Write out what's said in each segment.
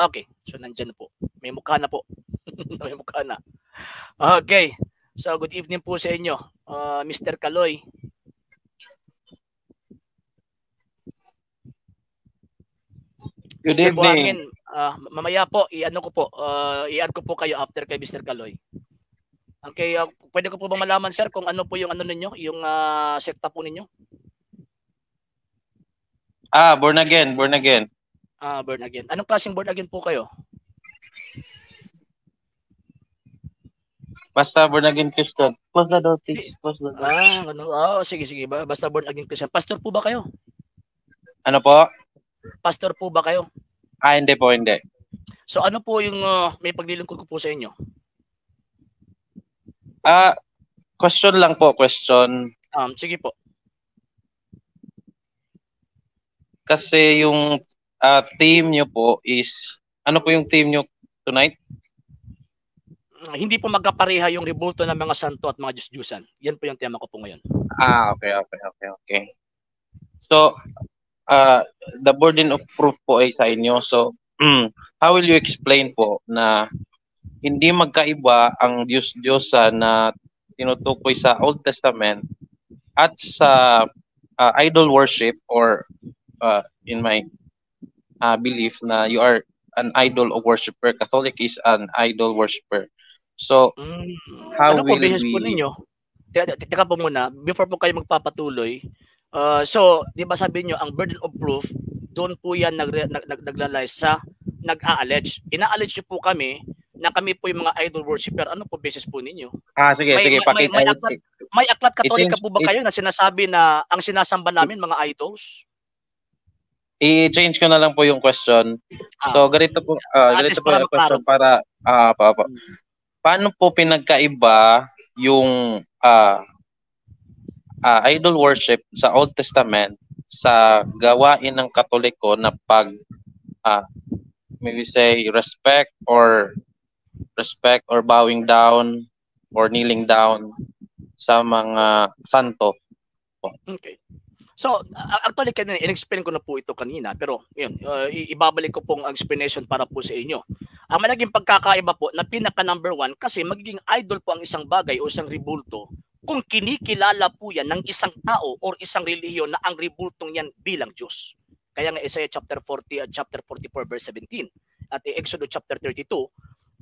Okay, so nandyan na po. May mukha na po. May mukha na. Okay. So, good evening po sa inyo, Mr. Kaloy. Good Mr. evening. Buhangin, mamaya po, i-add ko po kayo after kay Mr. Kaloy. Okay, pwede ko po bang malaman, sir, kung ano po yung ano ninyo, yung sekta po ninyo? Born again. Born again. Anong klaseng born again po kayo? Basta born again Christian. Close the door, please. Close the door. Sige. Basta born again Christian. Pastor po ba kayo? Ano po? Pastor po ba kayo? Hindi po, hindi. So ano po yung may paglilingkod ko po sa inyo? Question lang po, question. Sige po. Kasi yung theme nyo po is, ano po yung theme nyo tonight? Hindi po magkapareha yung rebulto ng mga santo at mga Diyos-Diyusan. Yan po yung tema ko po ngayon. Okay. So, the burden of proof po ay sa inyo. So, how will you explain po na hindi magkaiba ang Diyos-Diyosan na tinutukoy sa Old Testament at sa idol worship, or in my belief na you are an idol worshiper, Catholic is an idol worshiper. So, how ano will po business we... po ninyo? Teka po muna, before po kayo magpapatuloy, so, di ba sabi nyo, ang burden of proof, doon po yan naglalay sa nag-a-allege. Ina-allege nyo po kami na kami po yung mga idol worshiper. Ano po business po ninyo? Sige, pakita. May aklat Katolika po ba kayo na sinasabi na ang sinasamba namin mga idols? I-change ko na lang po yung question. So, ganito po yung question para paano po pinagkaiba yung idol worship sa Old Testament sa gawain ng Katoliko na pag maybe say respect or bowing down or kneeling down sa mga santo? Okay. So, actually, in-explain ko na po ito kanina, pero yun, ibabalik ko pong explanation para po sa inyo. Ang malaging pagkakaiba po na pinaka number one, kasi magiging idol po ang isang bagay o isang rebulto kung kinikilala po yan ng isang tao o isang relihiyon na ang rebultong yan bilang Diyos. Kaya nga Isaiah chapter 40 at chapter 44 verse 17 at Exodus chapter 32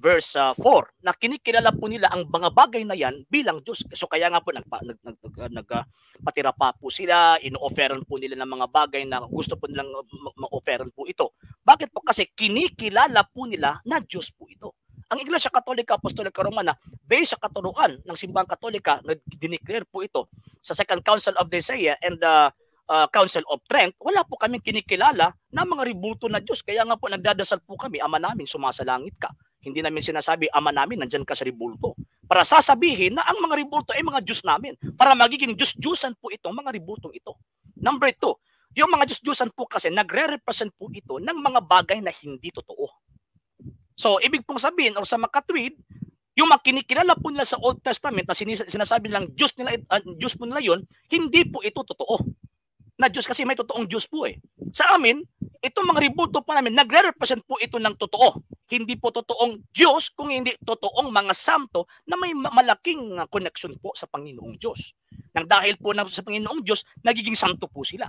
verse 4 na kinikilala po nila ang mga bagay na yan bilang Diyos. So kaya nga po nagpatira pa po sila, ino-offeran po nila ng mga bagay na gusto po nilang ma-offeran po ito. Bakit po? Kasi kinikilala po nila na Diyos po ito. Ang Iglesia Katolika Apostolika Romana, based sa katuruan ng Simbahang Katolika, dineclare po ito sa Second Council of Nicaea and the Council of Trent, wala po kaming kinikilala na mga rebulto na Diyos. Kaya nga po nagdadasal po kami, Ama namin, sumasalangit ka. Hindi namin sinasabi, Ama namin, nandyan ka sa rebulto. Para sasabihin na ang mga rebulto ay mga Diyos namin. Para magiging Diyos-Diyusan po itong mga rebultong ito. Number 2, yung mga Diyos-Diyusan po kasi nagre-represent po ito ng mga bagay na hindi totoo. So, ibig pong sabihin, o sa makatwid, yung makinikilala po nila sa Old Testament na sinasabi nilang Diyos po nila yun, hindi po ito totoo. Na Diyos kasi may totoong Diyos po eh. Sa amin, itong mga rebulto po namin, nagre-represent po ito ng totoo. Hindi po totoong Diyos, kung hindi totoong mga santo na may malaking connection po sa Panginoong Diyos. Nang dahil po sa Panginoong Diyos, nagiging santo po sila.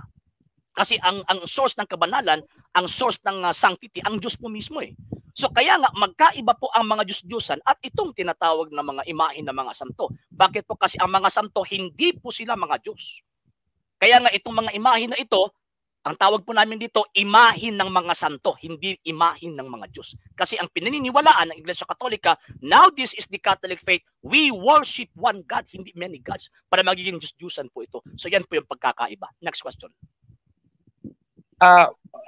Kasi ang source ng kabanalan, ang source ng sanctity, ang Diyos po mismo eh. So kaya nga magkaiba po ang mga Diyos-Diyusan at itong tinatawag na mga imahen ng mga santo. Bakit po? Kasi ang mga santo, hindi po sila mga Diyos. Kaya nga itong mga imahen na ito, ang tawag po namin dito, imahen ng mga santo, hindi imahen ng mga Diyos. Kasi ang pinaniniwalaan ng Iglesia Katolika, now this is the Catholic faith, we worship one God, hindi many gods, para magiging Diyos-Diyusan po ito. So yan po yung pagkakaiba. Next question.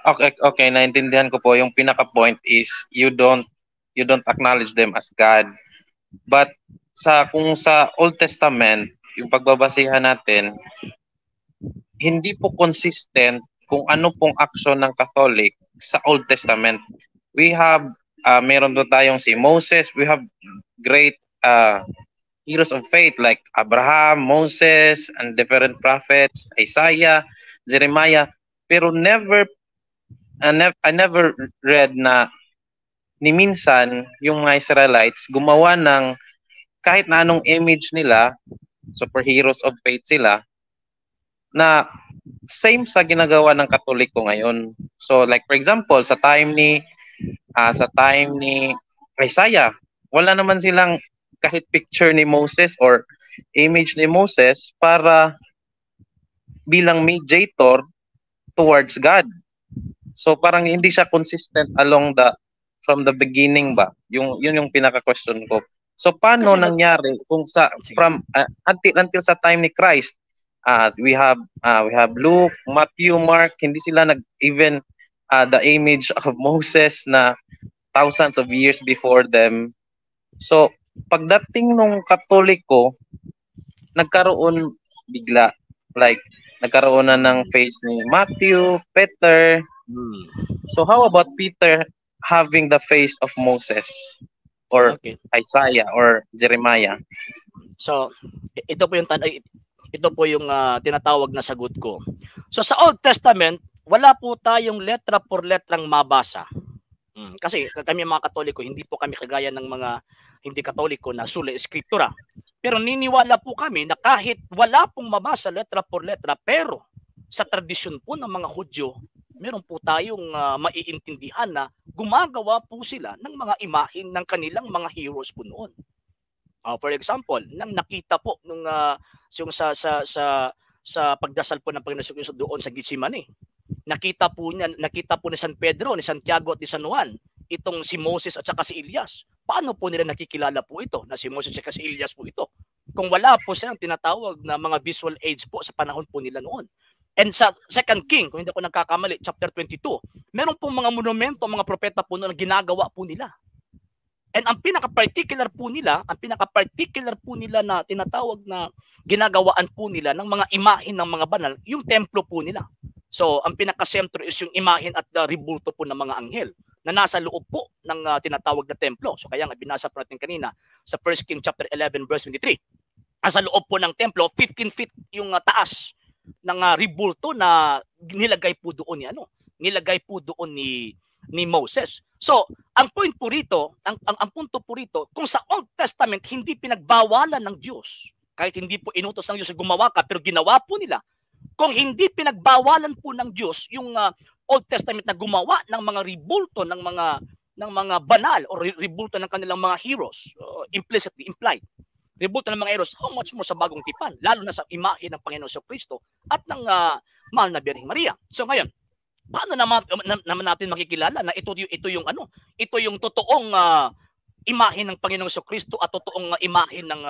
Okay, naintindihan ko po. Yung pinaka-point is you don't acknowledge them as God. But kung sa Old Testament, yung pagbabasihan natin, hindi po consistent kung ano pong aksyon ng Catholic sa Old Testament. We have, meron doon tayong si Moses, we have great heroes of faith like Abraham, Moses, and different prophets, Isaiah, Jeremiah, pero I never read na ni minsan yung mga Israelites gumawa ng kahit na anong image nila, superheroes of faith sila, na same sa ginagawa ng Katoliko ngayon. So like for example, sa time ni Isaiah, wala naman silang kahit picture ni Moses or image ni Moses para bilang mediator towards God. So parang hindi siya consistent from the beginning ba? Yun yung pinaka-question ko. So paano nangyari kung until sa time ni Christ, we have Luke, Matthew, Mark, hindi sila even the image of Moses na thousands of years before them. So pagdating nung Katoliko, nagkaroon bigla, like nagkaroon na ng face ni Matthew, Peter. So how about Peter having the face of Moses or Isaiah or Jeremiah? So ito po yung tinatawag na sagot ko. So sa Old Testament, wala po tayong letra por letrang mabasa. Kasi kami mga Katoliko, hindi po kami kagaya ng mga hindi Katoliko na sula eskriptura. Pero niniwala po kami na kahit wala pong mabasa letra por letra, pero sa tradisyon po ng mga Hudyo, meron po tayong maiintindihan na gumagawa po sila ng mga imahin ng kanilang mga heroes po noon. For example, nang nakita po nung yung sa pagdasal po ng Panginoon Jesucristo doon sa Gethsemane, nakita po ni San Pedro, ni Santiago at ni San Juan itong si Moses at saka si Elias. Paano po nila nakikilala po ito na si Moses at saka si Elias po ito? Kung wala po silang tinatawag na mga visual aids po sa panahon po nila noon. And sa 2 King, kung hindi ako nagkakamali, chapter 22, meron pong mga monumento, mga propeta po na ginagawa po nila. And ang pinaka-particular po nila na tinatawag na ginagawaan po nila ng mga imahin ng mga banal, yung templo po nila. So, ang pinaka-sentro is yung imahin at ribulto po ng mga anghel na nasa loob po ng tinatawag na templo. So, kaya nga binasa po natin kanina sa 1 King chapter 11 verse 23. Sa loob po ng templo, 15 feet yung taas ng ribulto na nilagay po doon ni Moses. So, ang point po rito, ang punto po rito, kung sa Old Testament hindi pinagbawalan ng Diyos, kahit hindi po inutos ng Diyos na gumawa ka, pero ginawa po nila, kung hindi pinagbawalan po ng Diyos yung Old Testament na gumawa ng mga ribulto ng mga banal o ribulto ng kanilang mga heroes, implicitly implied, ribulto ng mga heroes, how much more sa bagong tipan, lalo na sa imahe ng Panginoon Jesucristo at ng mahal na Birheng Maria. So ngayon, paano naman natin makikilala na ito yung totoong imahe ng Panginoong Jesucristo at totoong imahe ng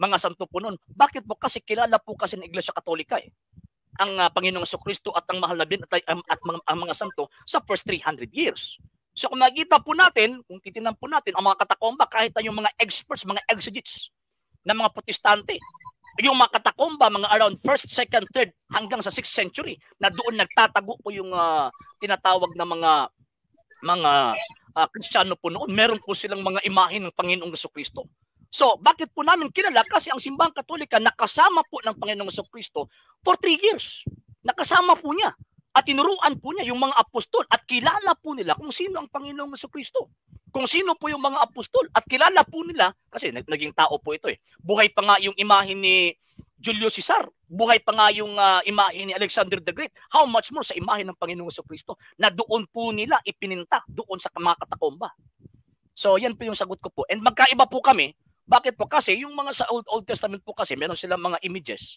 mga santo po noon? Bakit po? Kasi kilala po kasi ng Iglesia Katolika ang Panginoong Jesucristo at ang mahal na Birhen at ang mga santo sa first 300 years. So kung makikita po natin, kung titingnan po natin ang mga katakomba, kahit yung mga experts, mga exegetes ng mga protestante, yung mga katakomba, mga around 1st, 2nd, 3rd hanggang sa 6th century na doon nagtatago po yung tinatawag na mga Kristiyano po noon, meron po silang mga imahin ng Panginoong Jesucristo. So, bakit po namin kilala? Kasi ang Simbahang Katolika nakasama po ng Panginoong Jesucristo for 3 years. Nakasama po niya at tinuruan po niya yung mga apostol at kilala po nila kung sino ang Panginoong Jesucristo. Kung sino po yung mga apostol at kilala po nila, kasi naging tao po ito Buhay pa nga yung imahe ni Julius Caesar, buhay pa nga yung imahe ni Alexander the Great. How much more sa imahe ng Panginoong Jesucristo na doon po nila ipininta doon sa mga katakomba. So yan po yung sagot ko po. And magkaiba po kami. Bakit po? Kasi yung mga sa Old Testament po kasi meron silang mga images.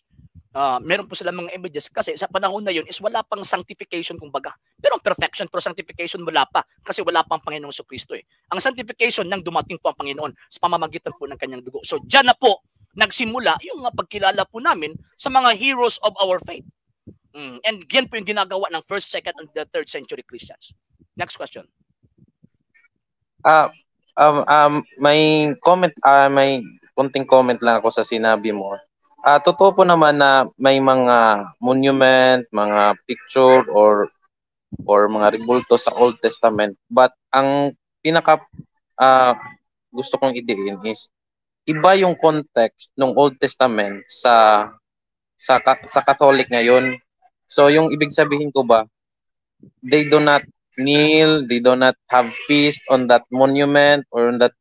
Meron po silang mga images kasi sa panahon na yun is wala pang sanctification kumbaga. Pero perfection, pero sanctification wala pa kasi wala pang Panginoong Jesucristo Ang sanctification nang dumating po ang Panginoon sa pamamagitan po ng kanyang dugo. So diyan na po nagsimula yung pagkilala po namin sa mga heroes of our faith. And yan po yung ginagawa ng 1st, 2nd, and the 3rd century Christians. Next question. May comment, may konting comment lang ako sa sinabi mo. Totoo po naman na may mga monument, mga picture or mga ribulto sa Old Testament, but ang pinaka gusto kong idein is iba yung context ng Old Testament sa Catholic ngayon. So yung ibig sabihin ko ba, they do not kneel, they do not have feast on that monument or on that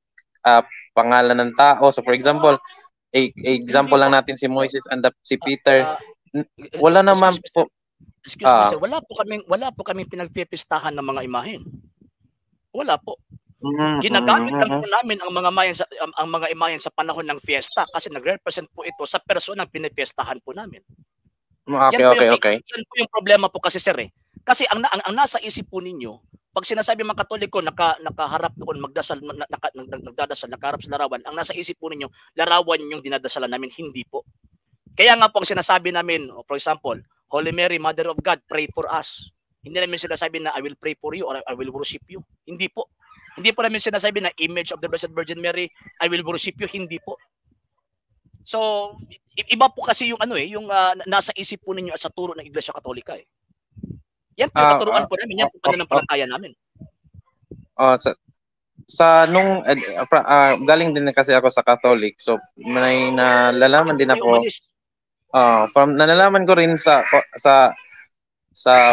pangalan ng tao. So for example, example Hindi lang po. natin si Moses and si Peter. Ah, Wala naman excuse me, sir. po. Excuse me, sir. Wala po kaming pinagpipistahan ng mga imahen. Wala po. Ginagamit lang po namin ang mga mayan sa ang mga imahen sa panahon ng fiesta kasi nagre-represent po ito sa personang pinipiestahan po namin. Okay. Yan po yung problema po kasi, sir, eh. Kasi ang nasa isip po ninyo, pag sinasabi mga Katoliko nakaharap doon magdasal nagdadasal nakaharap sa larawan, ang nasa isip po ninyo, larawan yung dinadasalan namin, hindi po. Kaya nga po ang sinasabi namin, for example, Holy Mary, Mother of God, pray for us. Hindi namin sinasabi na I will pray for you or I will worship you. Hindi po. Hindi po namin sinasabi na image of the Blessed Virgin Mary, I will worship you. Hindi po. So, iba po kasi yung yung nasa isip po ninyo at sa turo ng Iglesia Katolika eh. Yan po yung katuruan po namin, yan po pananampalataya namin. Nung galing din kasi ako sa Catholic, so may nalalaman din ako. Nalalaman ko rin sa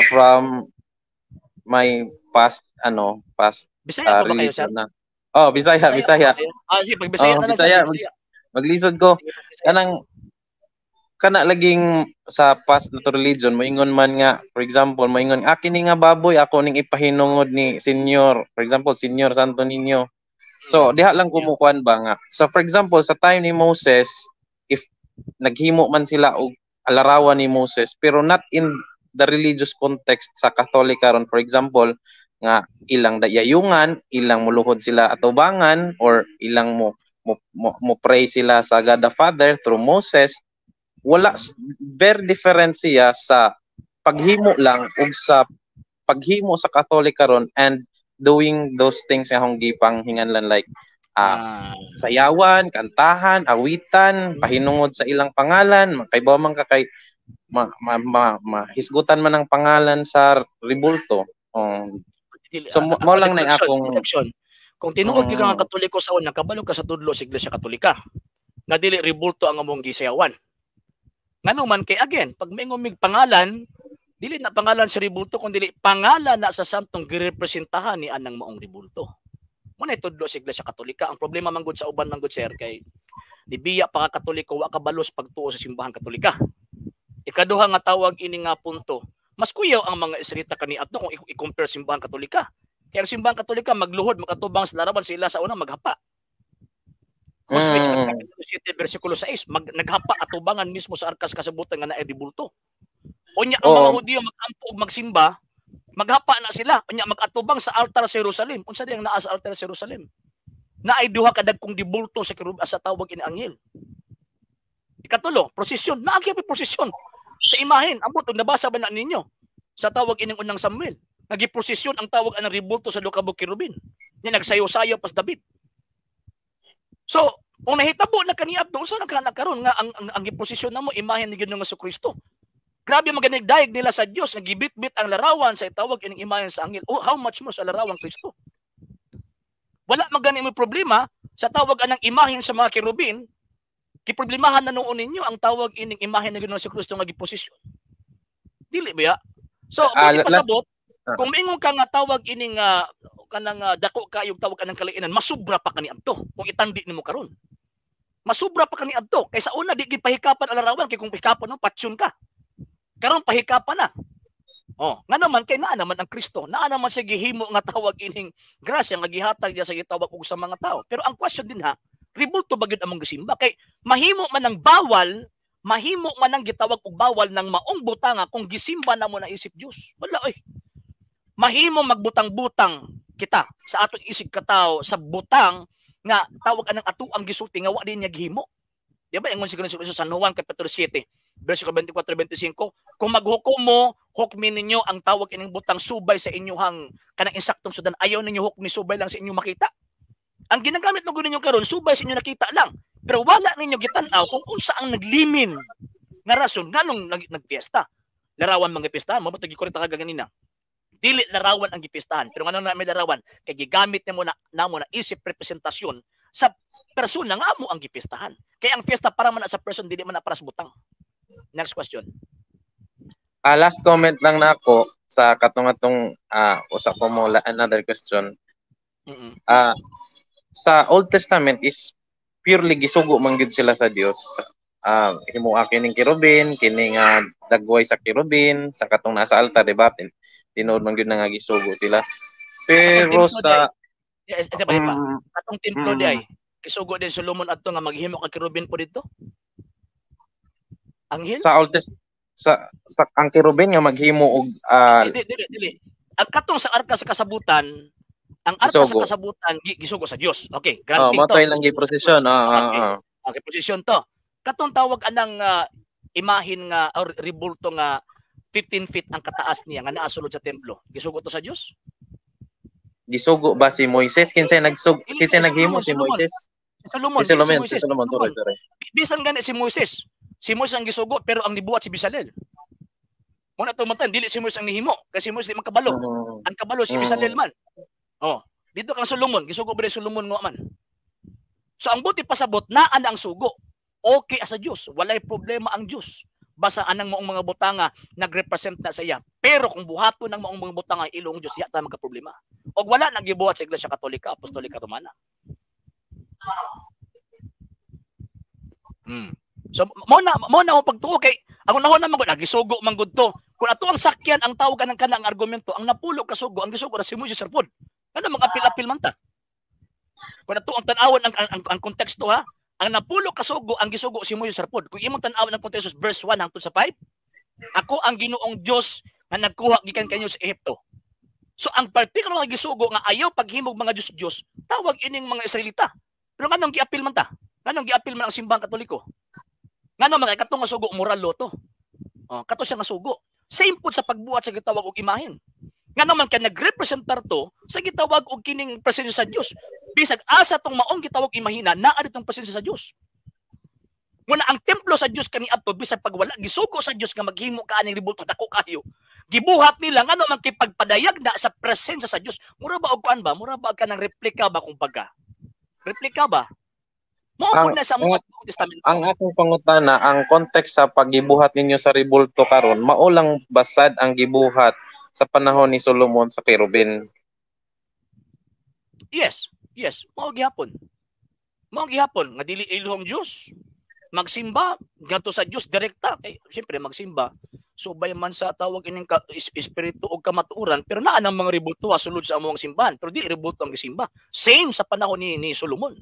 from my past Bisaya po ba kayo, sir? Bisaya. Sige, pag Bisaya na lang, Bisaya. Maglisod ko. Kana laging sa past na religion, moingon man nga, for example, moingon, kini nga baboy, ako ning ipahinungod ni Senyor. For example, Senyor Santo Niño. So, diha lang kumukuan ba nga. So, for example, sa time ni Moses, if naghimo man sila og alarawan ni Moses, pero not in the religious context sa Catholic karon, for example, nga ilang dayayungan, ilang muluhod sila atubangan, or ilang mo pray sila sa God the Father through Moses, wala, very different siya sa paghimo lang ug sa paghimo sa Catholic karon and doing those things nga hong gipang hinganlan like sayawan, kantahan, awitan, pahinungod sa ilang pangalan, kaybaw man ka kay mahisgutan man ang pangalan sa ribulto. So mo lang na akong kung tinuod ka nga Katoliko sa una, kabalo ka sa tudlo sa Iglesia Katolika nga dili ribulto ang among gisayawan. Ngano man kay again, pag may ngumig pangalan, dili na pangalan sa ribulto kundi pangalan na sa santong girepresentahan ni anang maong ribulto. Muna tudlo sa Iglesia Katolika. Ang problema man gud sa uban man gud sir kay nibiya pa ka Katoliko wa ka balos pagtuo sa simbahan Katolika. Ikaduha nga tawag ini nga punto, mas kuyaw ang mga israelita kaniadto kung i-compare simbahan Katolika. Kaya ang simbahan Katolika magluhod makatubang sa larawan sila sa una maghapa. Cosmate Capítulo 7 versikulo 6 naghapa atubangan mismo sa arkas kasabutan nga naay ribulto. Unya ang mga Hudiyo magampo ug magsimba, maghapa na sila, unya magatubang sa altar sa Jerusalem. Unsa di ang naa sa altar sa Jerusalem? Naay duha ka dagkong dibulto sa kirub sa tawag ini anghel. Ikatulo, prosesyon, naagi pa prosesyon sa imahen. Ambot nabasa ba na ninyo sa tawag ining unang Samuel? Nagiprosesyon ang tawag anang ribulto sa Lukabog Kirubin. Ni nagsayo-sayo pas David. So, kung nahitabo na kaniadto unsa nakaron nga ang giposisyon namo imahen ni Ginoong Jesucristo. Grabe maganig daig nila sa Dios nga gibit-bit ang larawan sa itawag ining imahen sa anghel. Oh, how much more sa larawang Kristo? Wala magani mo problema sa tawag anang imahen sa mga kerubin. Giproblemahan na noon ninyo ang tawag ining imahen ni Ginoong Jesucristo nga giposisyon. Dili ba? So, kung pasabot, kung mingon ka nga tawag ining kanang dako kayong tawag anang kaliinan, masubra pa kaniadto kung itandi nimo karon. Masubra pa kaniadto kaysa una di gipahikapan ang larawan kay kung pahikapan no patsyon ka. Karon pahikapan na. Nga naman kay naa naman ang Kristo, naa naman sa gihimo nga tawag ining grasya nga gihatag niya sa gitawag og sa mga tao. Pero ang question din ribulto ba gyud among gisimba kay mahimo man ang bawal, mahimo man ang gitawag og bawal ng maong butanga kung gisimba namo na isip Dios. Wala mahimo magbutang-butang kita sa atong isig katawo sa butang nga tawag anang atuang gisulti nga wa din niya gihimo. Di ba ingon siguro sa San Juan Kapitulo 7 versikulo 24-25, kung maghukom mo, hukmin ninyo ang tawag ining butang subay sa inyong kanang insaktong sudan. Ayaw ninyo hukmi subay lang sa inyo makita. Ang ginagamit mo ninyo karon subay sa inyo nakita lang. Pero wala ninyo gitan-aw kung unsa ang naglimin nga rason nganong nagfiesta. Larawan mga piestahan, mabuti gikorita ka ganina. Dili larawan ang gipistahan. Pero ngano na may larawan? Kay gigamit nimo na isip representasyon sa persona nga amo ang gipistahan. Kaya ang fiesta para man sa person, dili man na para sa butang. Next question. Last comment lang na ako. sa katong usa ko mo another question. Mm-mm. Sa Old Testament is purely gisugo man gyud sila sa Dios. Himuha kining kirubin, kining dagway sa kirubin, sa katong nasa altar, di ba? Tinuod man gyud nga gisugo sila. Katong Pero templo di ay. sa Ito pa. Katong templo di ay. Kisugo din Solomon adto nga maghimo ka kirubin po dito. Anghel? sa Old Testament sa ang kirubin nga maghimo og Dili. Ang katong sa arka sa kasabutan, ang arka sa gisugo. kasabutan gisugo sa Dios. Okay, Oh, granting to. matoy lang giprosesyon. Okay, posisyon to. Katong tawag anang imahin nga or rebulto nga 15 feet ang kataas niya nga naa sulod sa templo. Gisugo to sa Dios? Gisugo ba si Moises? Kinsay naghimo si Moises? Si Solomon, sorry. Bisan gani si Moises. Si Moises ang gisugo pero ang nibuhat si Bezalel. Mo na tumantan dili si Moises ang nihimo kasi si Moises di man kabalo. Ang kabalo si Bezalel man. Oh, dito kang Solomon, gisugo ba ni Solomon nga man. So ang buti pasabot naa na ang sugo. Okay sa Dios, walay problema ang Dios. Basta anang maong mga butanga nagrepresent na sa iya. Pero kung buhaton ng maong mga butanga ilong Dios, yata magka problema. Og wala nagibuhat sa Iglesia Katolika, Apostolika Romana. So mo na mo pagtuo kay ako nahon na magud nagisugo man gud to. Kung ato ang sakyan ang tawag kanang kanang argumento, ang napulo ka sugo, ang gisugo ra si Moises Serpod. Ano mag-apil-apil man ta. Kung ato ang tan-awon ang konteksto ha, ang napulo ka sugo ang gisugo si Moises Serpod. Kung imong tan-awon ang konteksto verse 1 hangtod sa 5, ako ang Ginoong Dios nga nagkuha gikan kanyo sa Ehipto. So ang particular nga gisugo nga ayaw paghimog mga Dios, tawag ining mga Israelita. Pero nganong giapil man ta? Nganong giapil man ang simbahang Katoliko? Ngano mga katong nga sugo moral loto. Kato siya nga sugo. Same pud sa pagbuhat sa gitawag og imahen. Ngano man ka nagrepresentar to sa gitawag og kining presensya sa Dios. Bisag asa tong maong gitawag imahina naa ditong presensya sa Dios. Muna ang templo sa Dios kaniadto bisag pagwala gisugo sa Dios nga maghimo ka aning ribulto dako kayo. Gibuhat nila ngano man kay pagpadayag na sa presensya sa Dios. Mura ba og kuan ba? Mura ba ka nang replika ba kung baga? Replika ba? Ang, na sa mga Testamento. Ang akong pangutana, ang context sa paggibuhat ninyo sa ribulto karon, maulang basad ang gibuhat sa panahon ni Solomon sa Kerubin. Yes. Mao gihapon. Nga dili iluhong Dios. Magsimba ngadto sa Dios direkta kay siyempre magsimba. Subay man sa tawag ining espiritu og kamatuoran pero naa nang mga ribulto sulod sa among simbahan pero di ribulto ang gisimba. Same sa panahon ni Solomon.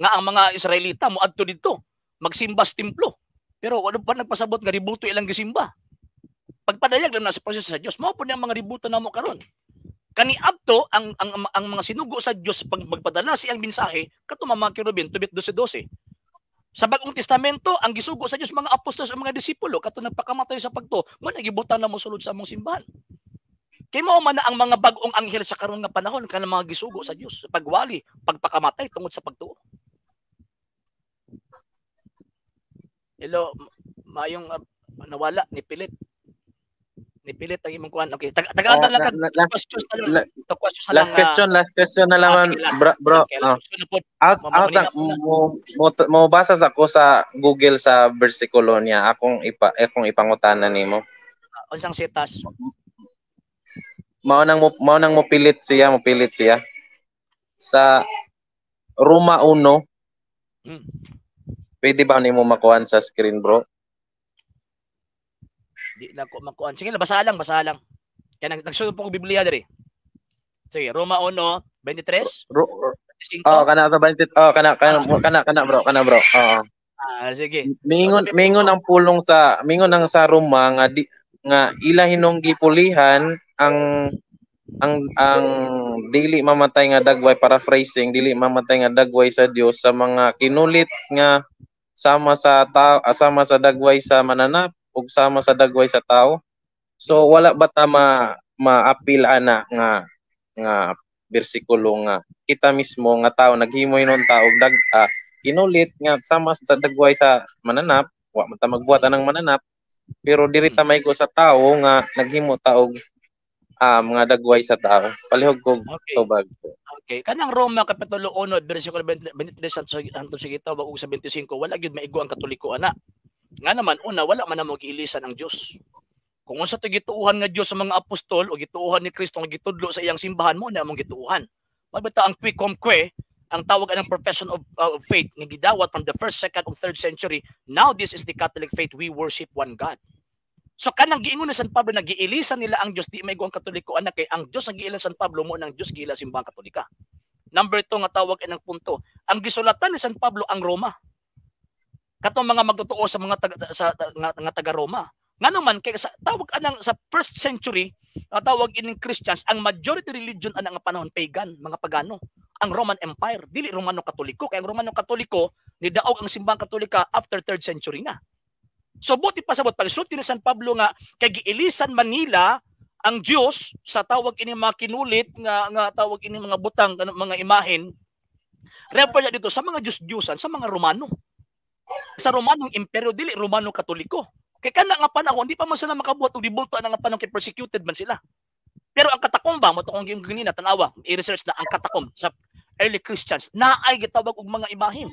Nga ang mga Israelita moadto didto magsimba sa templo pero wala pa nagpasabot nga ribulto ilang gisimba. Pagpadayag lang na sa proseso sa Dios mao pud ang mga ribulto namo karon. Kaniadto ang mga sinugo sa Dios pag magpadala siyang mensahe kato mga kerubin tubit 12:12. Sa Bagong Testamento ang gisugo sa Dios mga apostol sa mga disipulo kato nagpakamatay sa pagtuo mo nagibutan na mo sulod sa among simbahan. Kay mao man na ang mga bag-ong anghel sa karon nga panahon kanang mga gisugo sa Dios sa pagwali pagpakamatay tungod sa pagtuo. Hello, mayong nawala ni Pilit ang imong kuan. Okay, tagaan lang ka questions na lang. Last question na lang bro. Mo basa sa ko sa Google sa bersikulo niya akong ipangutana nimo. Unsang setas? Mao nang mopilit siya sa Roma 1. Pwede ba nimo makuhan sa screen, bro? Di na ko makuhan. Sige, basa lang. Kaya nagsunod po ko Biblia diri. Sige, Roma 1:23. 25. Kana bro. Sige. Mingon ang pulong sa sa Roma nga ila hinong gipulihan ang dili mamatay nga dagway, paraphrasing, dili mamatay nga dagway sa Dios sa mga kinulit nga sama sa dagway sa mananap ug sama sa dagway sa tao. So wala ba ta ma-appeal ana nga bersikulo nga kita mismo nga tao naghimo hinon tao kinulit nga sama sa dagway sa mananap, wa man ta magbuhat anang mananap, pero diri ta maygo sa tao nga naghimo taog mga dagway sa tao. Palihog ko tubag. Okay. Kanang Roma Kapitulo 1 bersikulo 23 hangtod sa gitawag og sa 25 wala gyud maigo ang Katoliko ana. Nga naman una wala man namo giilisan ang Dios. Kung unsa to gituuhan nga Dios sa mga apostol o gituuhan ni Kristo nga gitudlo sa iyang simbahan mo na among gituuhan. Mabita ang quikomque, ang tawag ng profession of faith nga gidawat from the 1st, 2nd, ug 3rd century. Now this is the Catholic faith. We worship one God. So kanang giingon ni San Pablo na giilisan nila ang Dios, di may ang Katoliko anak kay ang Dios ang giilan San Pablo mo nang Dios giila simbahang Katolika. Number 2 nga tawag ng punto. Ang gisulatan ni San Pablo ang Roma. Katong mga magtotoo sa mga taga Roma. Nga naman kay sa tawag anang sa 1st century, tawag ining Christians, ang majority religion anang panahon pagan, mga pagano. Ang Roman Empire, dili Romano Katoliko. Kay ang Romano Katoliko nidaog ang simbahang Katolika after 3rd century na. So buti pa sabot pagsulti ni San Pablo nga kay giilisan Manila ang Dios sa tawag ini mga kinulit nga tawag ini mga butang mga imahen. Refer dito sa mga Diyos-Diyosan sa mga Romano. Sa Romanong Imperyo dili Romano Katoliko. Kay kana nga panahon di pa man sila makabuhat og dibulto nga panahon kay persecuted man sila. Pero ang katakomba mo to kung yung ganina tanawa, i-research na ang katakom sa early Christians na ay gitawag og mga imahen.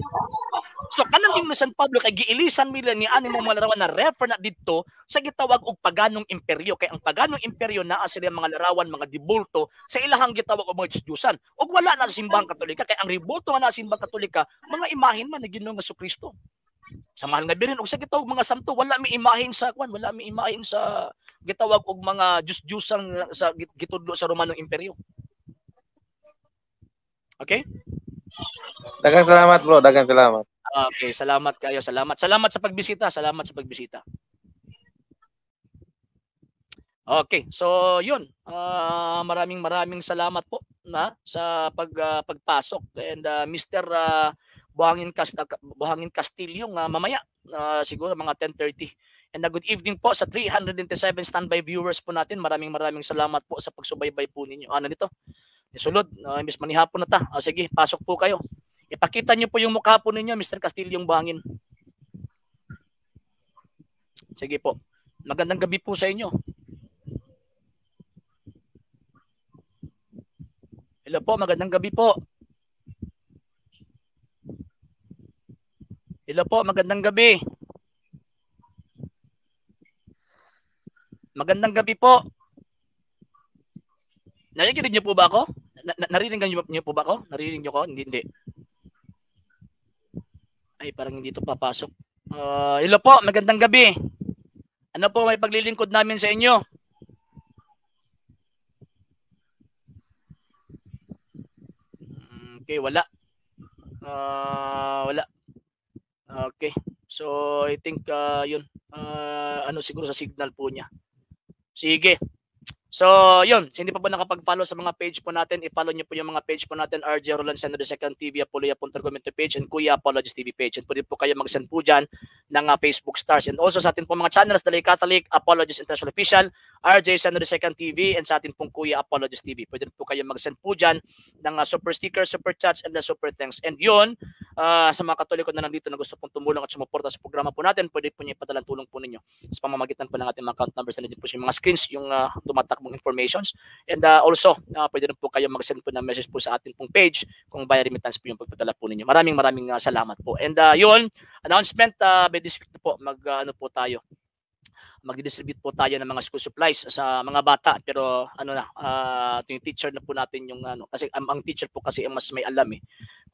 So kanang ging ni San Pablo kay giilisan nila ni ani mga larawan na refer na didto sa gitawag og paganong imperyo, kay ang paganong imperyo naa sila mga larawan, mga dibulto sa ilahang gitawag og mga Diyos-Diyosan. Ug wala na sa simbahang Katolika kay ang ribulto nga na sa simbahang Katolika mga imahen man ni Ginoong Jesucristo. Sa mahal nga birin og sa gitawag mga santo wala mi imahen sa kwan, wala mi imahen sa gitawag og mga Diyos-Diyosan sa gitudlo sa Romanong Imperyo. Okay? Daghang salamat bro, daghang salamat. Okay, salamat kayo, salamat. Salamat sa pagbisita, salamat sa pagbisita. Okay, so yun. Maraming salamat po na sa pagpasok and Mr. Buhangin Castillo mamaya siguro mga 10:30. And good evening po sa 397 standby viewers po natin. Maraming salamat po sa pagsubaybay po ninyo. Ano nito? Isulod, Miss manihapon na ta. Sige, pasok po kayo. Ipakita niyo po yung mukha po ninyo, Mr. Castillo Buhangin. Sige po. Magandang gabi po sa inyo. Hello po, magandang gabi po. Hello po, magandang gabi. Magandang gabi po. Narinig niyo po ba ako? Narinig niyo po ba ako? Narinig niyo ko? Hindi. Ay, parang hindi ito papasok. Hello po, magandang gabi. Ano po may paglilingkod namin sa inyo? Okay, wala. Wala. Okay. So, I think yun. Ano siguro sa signal po niya. Sige. So, yun. So, hindi pa po nakapag-follow sa mga page po natin. I-follow nyo po yung mga page po natin. RJ Roland Sendo II TV, Apoloya Puntergomento page, and Kuya Apologist TV page. And pwede po kayo mag-send po dyan ng Facebook stars. And also sa atin po mga channels, Dalay Catholic, Apologist International Official, RJ Sendo II TV, and sa atin pong Kuya Apologist TV. Pwede po kayo mag-send po dyan ng super stickers, super chats, and the super thanks. And yun, sa mga Katoliko na nandito na gusto pong tumulong at sumuporta sa programa po natin, pwede po nyo ipadalang tulong po ninyo sa pamamagitan po ng ating mga account numbers na po yung mga screens, yung tumatakbong informations. And also, pwede rin po kayo mag-send po ng message po sa ating pong page kung via remittance po yung pagpadala po ninyo. Maraming salamat po. And yun, announcement by this week po, mag-distribute po tayo ng mga school supplies sa mga bata, pero yung teacher na po natin yung kasi ang teacher po kasi ang mas may alam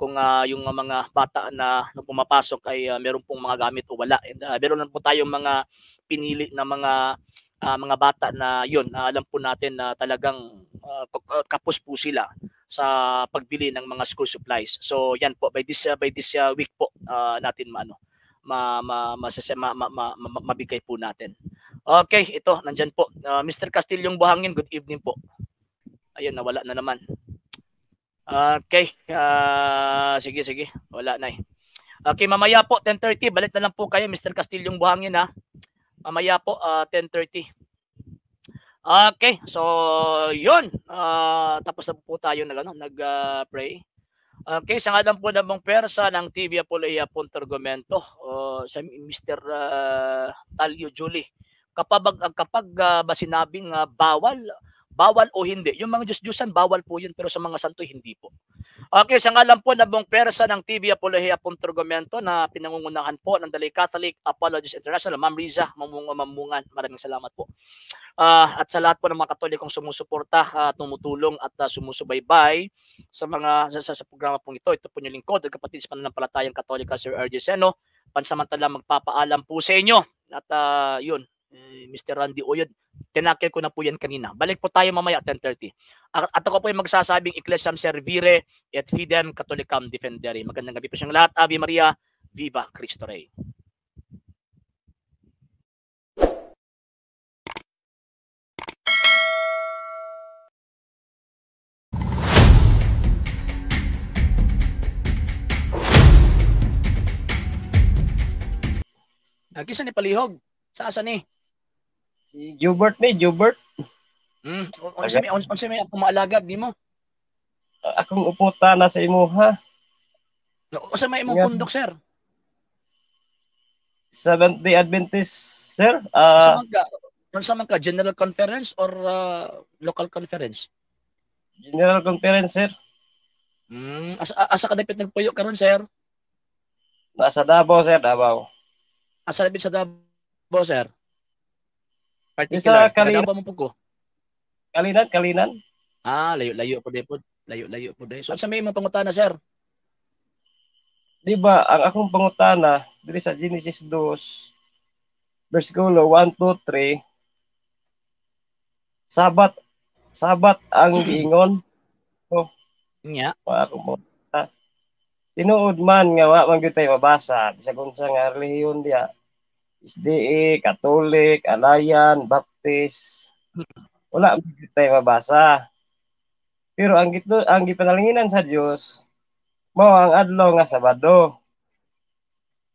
kung yung mga bata na pumapasok ay meron pong mga gamit o wala. And meron na po tayong mga pinili na mga bata na yun, alam po natin na talagang kapos po sila sa pagbili ng mga school supplies. So yan po, by this week po natin mabigay po natin. Okay, ito, nandyan po. Mr. Castillo Buhangin, good evening po. Ayun, nawala na naman. Okay, sige, wala na Okay, mamaya po, 10:30, balik na lang po kayo, Mr. Castillo Buhangin ha. Mamaya po, 10:30. Okay, so yun. Tapos na po tayo nag-pray. Okay, sa ngalan po ng pwersa ng TV Apoloya Puntergomento, sa Mr. Talio Julie. Kapag ba sinabing bawal o hindi, yung mga Diyos-Diyosan bawal po yun, pero sa mga santo hindi po. Okay, sa ngalan po na buong persa ng TV Apologia Punturgomento na pinangungunahan po ng Dalay Catholic Apologies International, Ma'am Riza Mamungan, maraming salamat po. At sa lahat po ng mga Katolikong sumusuporta, tumutulong at sumusubaybay sa mga sa programa pong ito po yung lingkod, ang kapatid sa pananampalatayang Katolika, Sir R.J. Seno, pansamantala magpapaalam po sa inyo. At yun, Mr. Randy Oyod, tinakil ko na po yan kanina. Balik po tayo mamaya at 10:30. At ako po ay magsasabing Ecclesiam Servire et Fidem Catholicam Defendere. Magandang gabi po siyang lahat. Ave Maria, Viva Cristo Rey. Kisa ni palihog? Sa asa ni? Si Jubert ni, Jubert. Unsa may akong maalagad di mo? Akong uputa na sa imo ha. Unsa may imong pundok, sir? Seventh-day Adventist, sir. Unsa man ka General Conference or local conference? General Conference, sir. Asa ka dapat nagpuyo karon, sir? Nasa Davao, sir, Davao. Asa dapat sa Davao, sir? Isa Kalinan. Davao mo po ko. Kalinan. Layo po dai po. Layo po dai. So sa may imong pangutana, sir? Di ba, ang akong pangutana diri sa Genesis 2, versikulo 1, 2, 3, Sabat ang giingon. Nya. Tinuod man nga wa man gyud tayo mabasa bisag unsa nga relihiyon diya. SDA, Catholic, Alayan, Baptist. Wala man gyud tayo mabasa. Pero ang gipanalinginan sa Dios mao ang adlaw nga Sabado.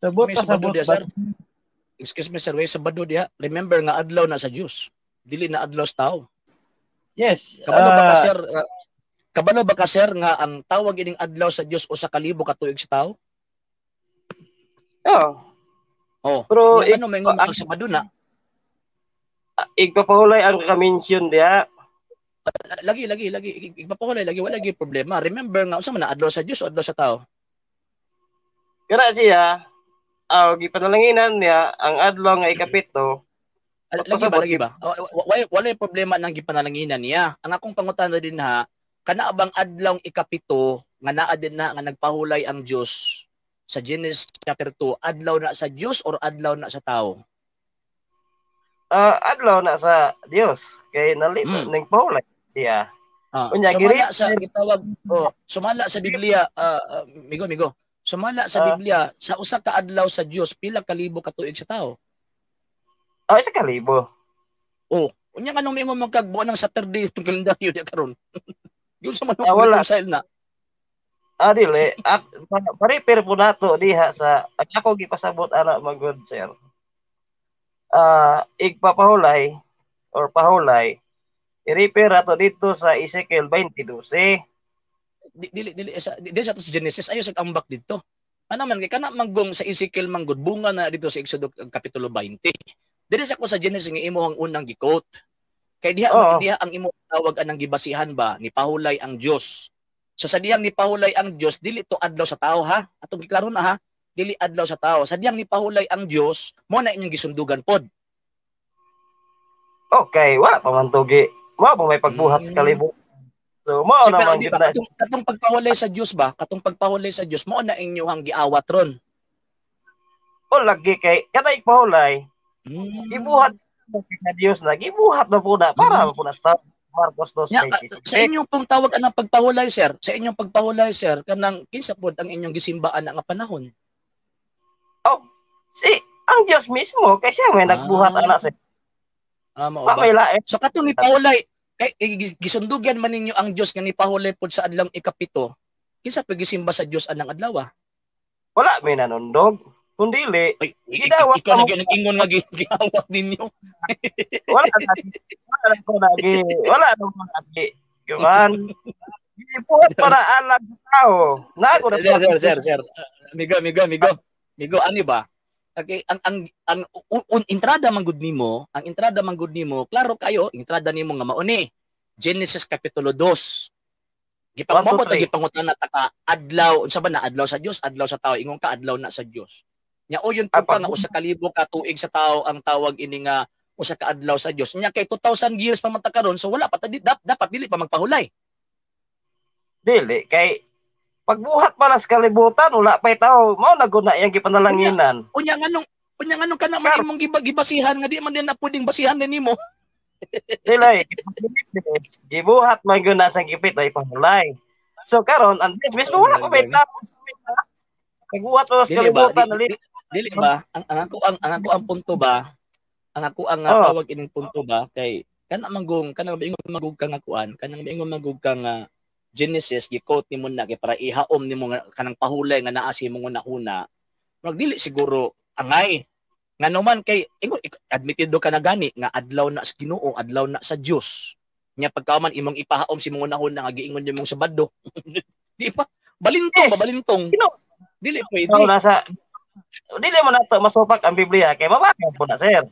Sabot pa sabot dia, sir. Excuse me, sir, way Sabado diha. Remember nga adlaw na sa Dios. Dili na adlaw sa tao. Yes. Kabalo ba ka, sir? Kabalo ba ka, sir, nga ang tawag ining adlaw sa Dios usa ka libo ka tuig sa tao? Oh. Pero ano may ngumang Sabado na? Igpapahulay ang ka-mention diha. Lagi. Igpapahulay lagi, wala lagi problema. Remember nga unsa man na adlaw sa Dios o adlaw sa tao? Kana siya, gipanalanginan niya ang adlaw nga ikapito. Lagi ba? Wala problema nang gipanalanginan niya. Ang akong pangutana din ha, kana bang adlaw ikapito nga naa din na nga nagpahulay ang Dios sa Genesis chapter 2, adlaw na sa Dios or adlaw na sa tao? Adlaw na sa Dios kay nagpahulay siya. Unya sumala sa gitawag sumala sa Biblia, migo. Sumala sa Biblia sa usa ka adlaw sa Dios pila ka libo ka tuig sa tao? Isa ka libo. Unya kanong mingon magkagbuo ng Saturday itong kalendaryo diya karon. Yun sa manong wala reconcile na. Dili. Pare-pair po nato diha sa ako gipasabot ana magod, sir. Igpapahulay or pahulay i-repair ato dito sa Ezekiel 20:12. Dili sa Genesis ayo sa ambak dito. Ano man kay kana manggong sa Ezekiel manggod bunga na dito sa Exodus kapitulo 20. Dili sa ko sa Genesis nga imo ang unang gi-quote. Kay diha ang imo tawag anang gibasihan ba ni pahulay ang Dios. So sa diyang ni pahulay ang Dios dili to adlaw sa tao ha. Atong giklaro na ha. Dili adlaw sa tao. Sa diyang ni pahulay ang Dios mo na inyong gisundugan pod. Okay, wala pa man tugi. Mao pa may pagbuhat sa kalibo. So mao naman gid na. Katong pagpahulay sa Dios ba? Katong pagpahulay sa Dios mo na inyong giawat ron. Lagi kay kada ipahulay. Ibuhat sa Dios na gibuhat na po na para po na stop. Marcos 2:26. Sa inyong pong tawag anang pagpahulay, sir. Sa inyong pagpahulay, sir, kanang kinsa pod ang inyong gisimbaan nga panahon? Ang Dios mismo kay siya may nagbuhat ana sa. So katong ni pahulay kay gisundugan man ninyo ang Dios nga ni pahulay pod sa adlaw ikapito. Kinsa pa gisimba sa Dios anang adlaw? Wala may nanundog. Kundili, gidawat ikaw nag-ingon nga giawat ninyo. Wala na mo lagi. Kuman. Ibuhat para alam sa tao. Nago na sir. Migo, ani ba? Okay, ang entrada man gud nimo, klaro kayo, entrada nimo nga mao ni Genesis kapitulo 2. Gipangmabot 1, 2, 3. gipangutan na taka adlaw unsa ba na adlaw sa Dios, adlaw sa tao, ingon ka adlaw na sa Dios. Nya o yun po ka nga usa ka libo ka tuig sa tao ang tawag ini nga usa ka adlaw sa Dios. Nya kay 2,000 years pa man ta karon, so wala pa dapat dili pa magpahulay. Dili kay pagbuhat pa sa kalibutan wala pay tao mao na gud na iyang gipanalanginan. Unya nganong kana man imong gibasihan nga di man din na pwedeng basihan din nimo. Dili gibuhat man gud na sa gipit ay pahulay. So karon ang Dios mismo wala pa may tapos. Pagbuhat pa sa kalibutan dili ba ang ako ang punto ba ang ako ang tawag ining punto ba kay kanang ingon magug kang akuan kanang ingon magug kang Genesis gi-quote nimo na kay para ihaom nimo kanang pahulay nga naa si imong una magdili siguro angay ngano man kay ingon admitted ka na gani nga adlaw na sa Ginoo adlaw na sa Dios nya pagkaman imong ipahaom si imong una nga giingon nimong sabado di pa balintong dili pwede dili mo na to masupak ang Biblia kay mabasa po na sir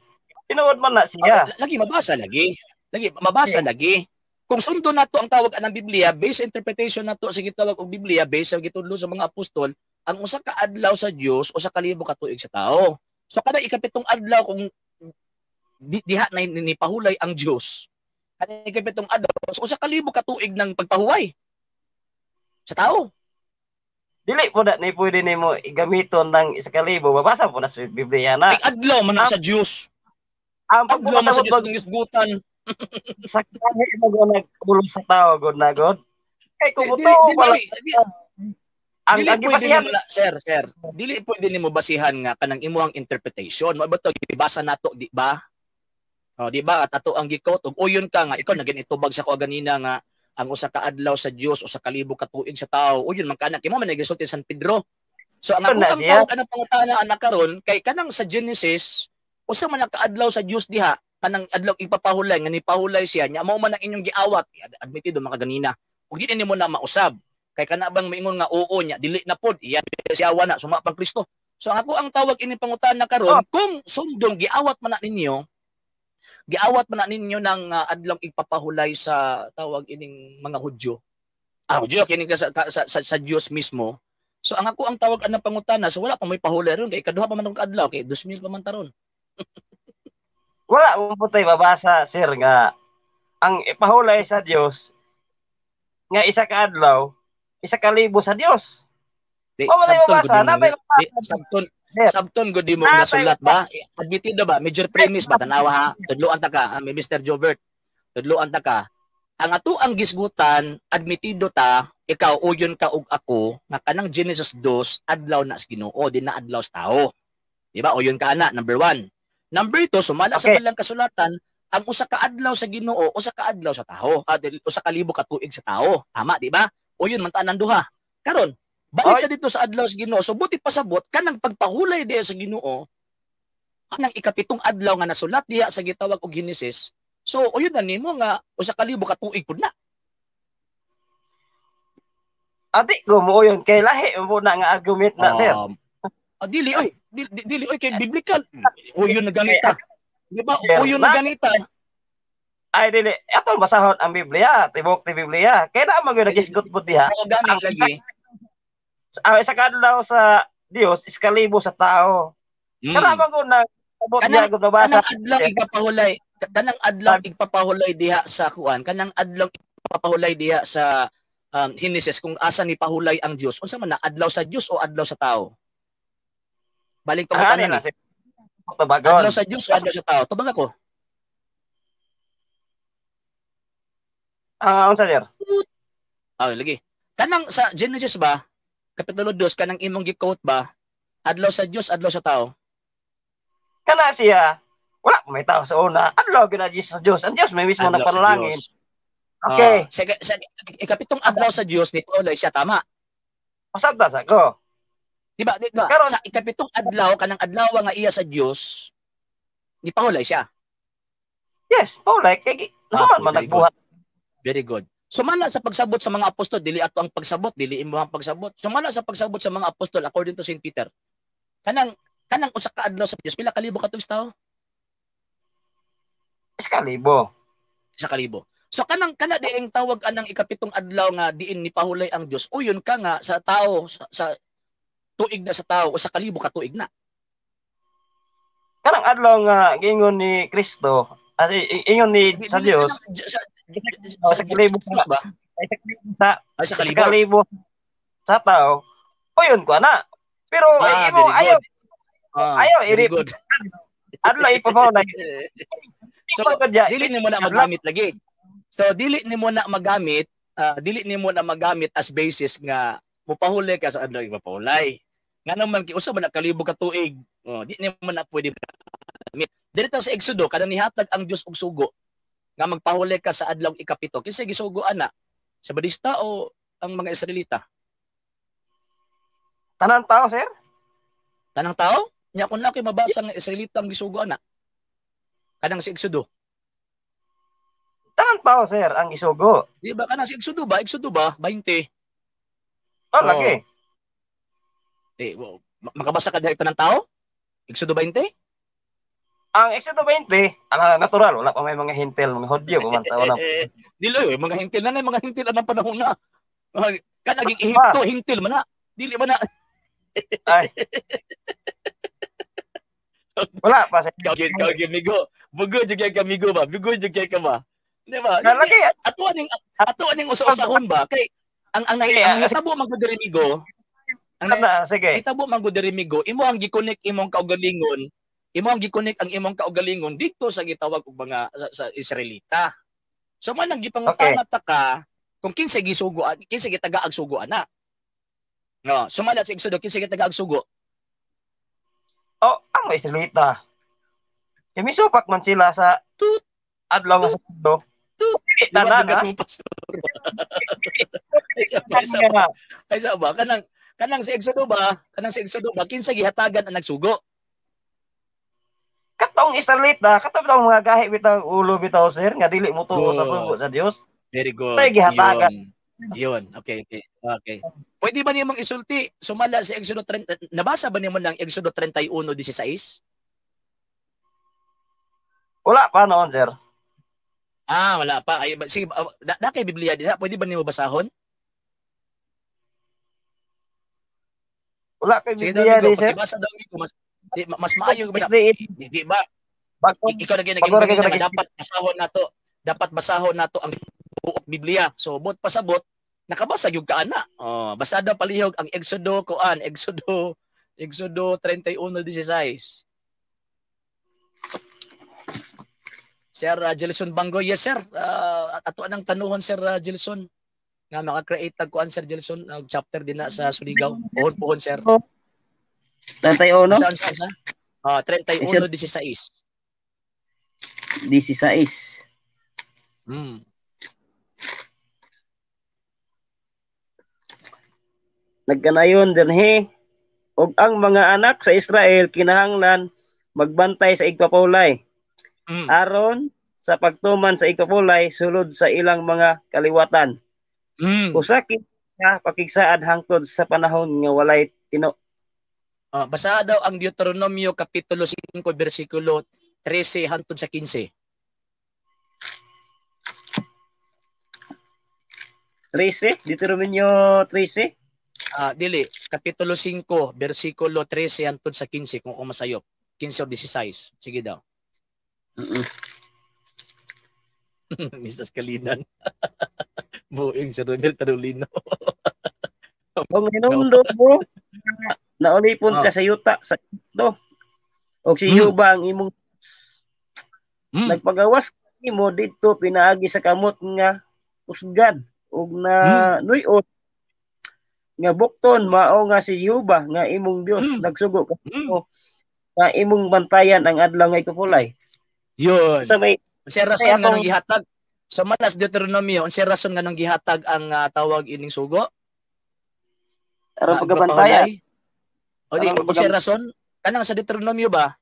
tinuod man na siya lagi mabasa lagi kung sundo nato ang tawag anang Biblia based sa interpretation nato sa gitawag og Biblia based sa gitudlo sa mga apostol ang usa ka adlaw sa Dios usa ka libo ka tuig sa tao so kada ikapitong adlaw kung diha na nipahulay ang Dios kada ikapitong adlaw so usa ka libo ka tuig ng pagpahuway sa tao dili po na ni pwede nimo igamiton ng 1,000 mabasa po na sa Biblia na ay adlaw man sa Dios ang adlaw man sa pagbasa Dios ng isgutan sa kahit mo nagulong sa tao god na god kay kumuto wala ang gibasihan sir dili pwede nimo basihan nga kanang imuhang interpretation mao ba to gibasa nato di ba di ba at ato ang gikot og uyon ka nga ikaw nagin itubag sa ko ganina nga ang usa ka adlaw sa Dios usa ka libo ka tuig sa tao uyon man kana kimo man nagisulti San Pedro so ang ako ang tawag anang pangutana anak karon kay kanang sa Genesis usa man ka adlaw sa Dios diha kanang adlaw ipapahulay nga nipahulay siya nya mao man ang inyong giawat admitido mga ganina ug di nimo na mausab kay kana bang maingon nga oo nya dili na pod iya siya na sumapang Kristo so ako ang tawag ini pangutana karon kung sundong giawat man na ninyo ng adlaw ipapahulay sa tawag ining mga Hudyo Hudyo kini sa Dios mismo so ang ako ang tawag anang pangutana so wala pa may pahulay ron kay kaduha pa man ang adlaw kay 2,000 pa man taron wala mo putay babasa sir nga ang ipahulay sa Dios nga isa ka adlaw 1,000 sa Dios sabton gud mo nasulat ba admitted ba major premise ba tanawa ha tudloan ta ka Mr. Jovert tudloan ta ka ang ato ang gisgutan admitido ta ikaw uyon ka ug ako nga kanang Genesis 2 adlaw na sa Ginoo di na adlaw sa tao di ba uyon ka ana number 1 number 2, sumala sa balang kasulatan, ang usa ka adlaw sa Ginoo, usa ka adlaw sa tao, usa ka libo ka tuig sa tao. Tama, di ba? O yun man tanan duha. Karon, balik ka dito sa adlaw sa Ginoo. So buti pasabot kanang pagpahulay diha sa Ginoo, kanang ikapitong adlaw nga nasulat diha sa gitawag og Genesis. So o yun na nimo nga usa ka libo ka tuig pud na. Adi ko mo yun kay lahi mo na nga argument na sir. Dili oy kay biblical. Uyon na ganita. Di ba? Uyon na ganita. Ay dili, ato basahon ang Biblia, tibok ti Biblia. Kay na magyo nagisgot pud diha. Oo gani lagi. Sa kadlaw sa Dios, 1,000 sa tao. Kana man ko na abot diha gud nabasa. Kanang adlaw igpapahulay diha sa kuan, kanang adlaw igpapahulay diha sa Genesis kung asa ni pahulay ang Dios. Unsa man na adlaw sa Dios o adlaw sa tao? Balik pa mo na. Adlaw sa Diyos o adlaw sa tao? Tubag ako. Unsa sir? Lagi. Kanang sa Genesis ba, Kapitulo 2, kanang imong gi-quote ba, adlaw sa Diyos, adlaw sa tao? Kana siya, wala may tao sa una. Adlaw gina sa Diyos. Ang Diyos may mismo nagpanalangin. Okay. Sa ikapitong adlaw sa Diyos ni Paul siya tama. Pasabta sa ko. Diba? Karon sa ikapitong adlaw kanang adlaw nga iya sa Dios ni pahulay siya. Yes, pahulay kay man nagbuhat. Very good. Sumala sa pagsabot sa mga apostol dili ato ang pagsabot, dili imo ang pagsabot. Sumala sa pagsabot sa mga apostol according to St. Peter. Kanang usa ka adlaw sa Dios pila ka libo ka tuig tao? 1,000. 1,000. So kana diing tawag anang ikapitong adlaw nga diin ni pahulay ang Dios. Uyon ka nga sa tao sa tuig na sa tao o sa kalibo ka tuig na. Kanang adlaw nga giingon ni Kristo, as ingon ni sa Dios, sa kalibo ba? Sa Sa kalibo sa tao. Uyon ko na. Pero imo ayaw very good. Adlaw ipapahulay. So dili nimo na magamit lagi. So dili nimo na magamit as basis nga mupahuli ka sa adlaw ipapahulay. Nga naman usa man kalibo ka tuig. Di nimo na pwede magamit. Dito sa Exodo kanang nihatag ang Dios og sugo nga magpahuli ka sa adlaw ikapito. Kinsa gisugo ana? Sa Badista o ang mga Israelita? Tanang tao, sir? Tanang tao? Nya kun na kay mabasa nga Israelita ang gisugo ana. Kanang si Exodo. Tanang tao, sir, ang isugo. Di ba kanang si Exodo ba? Exodo ba 20? Lagi. Makabasa ka direkta ng tao? Exodo 20? Ang Exodo 20, natural, wala pa may mga hintil, mga hodyo, pumansa wala. Dilo mga hintil na mga hintil anang panahon na. Kanaging Ehipto, hintil man na. Dili man na. Ay. Wala pa sa Kagin migo. Bugo jud kay kamigo ba? Bugo jud kay ka ba? Di ba? Lagi Atuan ning usa-usahon ba? Kay ang hitabo man gud diri migo. Sige. Hitabo man gud diri migo, imo ang gi-connect imong kaugalingon. Imo ang gi-connect ang imong kaugalingon dito sa gitawag og mga sa Israelita. So man ang gipangutana ta ka kung kinsa gisugo, kinsa gitaga ag sugo ana. No, sumala sa Exodo kinsa gitaga ag sugo. Ang Israelita. Misupak man sila sa adlaw nga sa mundo. Tanan na sa pastor. Ay sa ba kanang si Exodo ba? Kanang si Exodo ba kinsa gihatagan ang nagsugo? Katong Israelita, katong mga gahi bitaw ulo bitaw sir nga dili mo tuo sa sugo sa Dios. Very good. Tay gihatagan. Yun. Okay. Pwede ba niyong isulti sumala sa Exodo 30? Nabasa ba niyo ng Exodo 31:16? Wala pa noon, sir. Wala pa. Ay, sige, na kay Biblia din. Pwede ba niyo basahon? Wala kay Sige, Biblia di, sir. Basa daw ko mas maayo ba? Di ba? Ikaw naging dapat basahon nato. Dapat basahon nato ang buok Biblia. So, bot pasabot, nakabasa yung kaana. Basa daw palihog ang Exodo 31:16. Sir Jelson Bango, yes sir. Ato anang tanuhon Sir Jelson nga maka-create tag kuan Sir Jelson chapter din na sa Suligaw. Pohon sir. 31. Saan? 31:16. 16. Nagkanayon dinhi og ang mga anak sa Israel kinahanglan magbantay sa igpapulay. Aron sa pagtuman sa igpapulay sulod sa ilang mga kaliwatan. Usa kita pakigsaad hangtod sa panahon nga walay tino. Basa daw ang Deuteronomio kapitulo 5 bersikulo 13 hangtod sa 15. 13, Deuteronomio 13. Dili, kapitulo 5 bersikulo 13 hangtod sa 15 kung masayop. 15 o 16. Sige daw. Mr. Kalinan. Buing sa Romel Tarulino. Kung hinundo mo, naulipon ka sa yuta sa ito. O si Yuba ang imong nagpagawas mo dito pinaagi sa kamot nga usgad ug na nuyon nga bukton mao nga si Yuba nga imong Dios nagsugo ka nga imong bantayan ang adlaw nga ipulay. Yun. Sa may unsay rason nga nang gihatag sa manas Deuteronomio, unsay rason nga nang gihatag ang tawag ining sugo? Aron pagbantayan. O di unsay rason? Kanang sa Deuteronomio ba?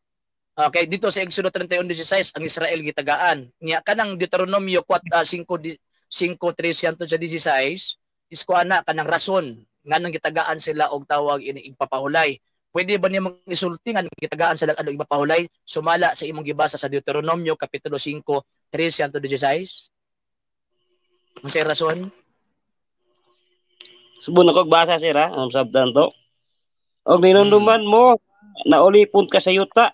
Okay, dito sa Exodo 31:16 ang Israel gitagaan. Nya kanang Deuteronomio 5:13 sa 16 is kuana kanang rason nga nang gitagaan sila og tawag ini igpapahulay. Pwede ba niya mag-isulti nga gitagaan sila og igpapahulay sumala sa imong gibasa sa Deuteronomio kapitulo 5:13 hangtod 16? Unsay rason? Subon ako basa sir ha, ang sabdan to. Og ninunduman mo naulipon ka sa yuta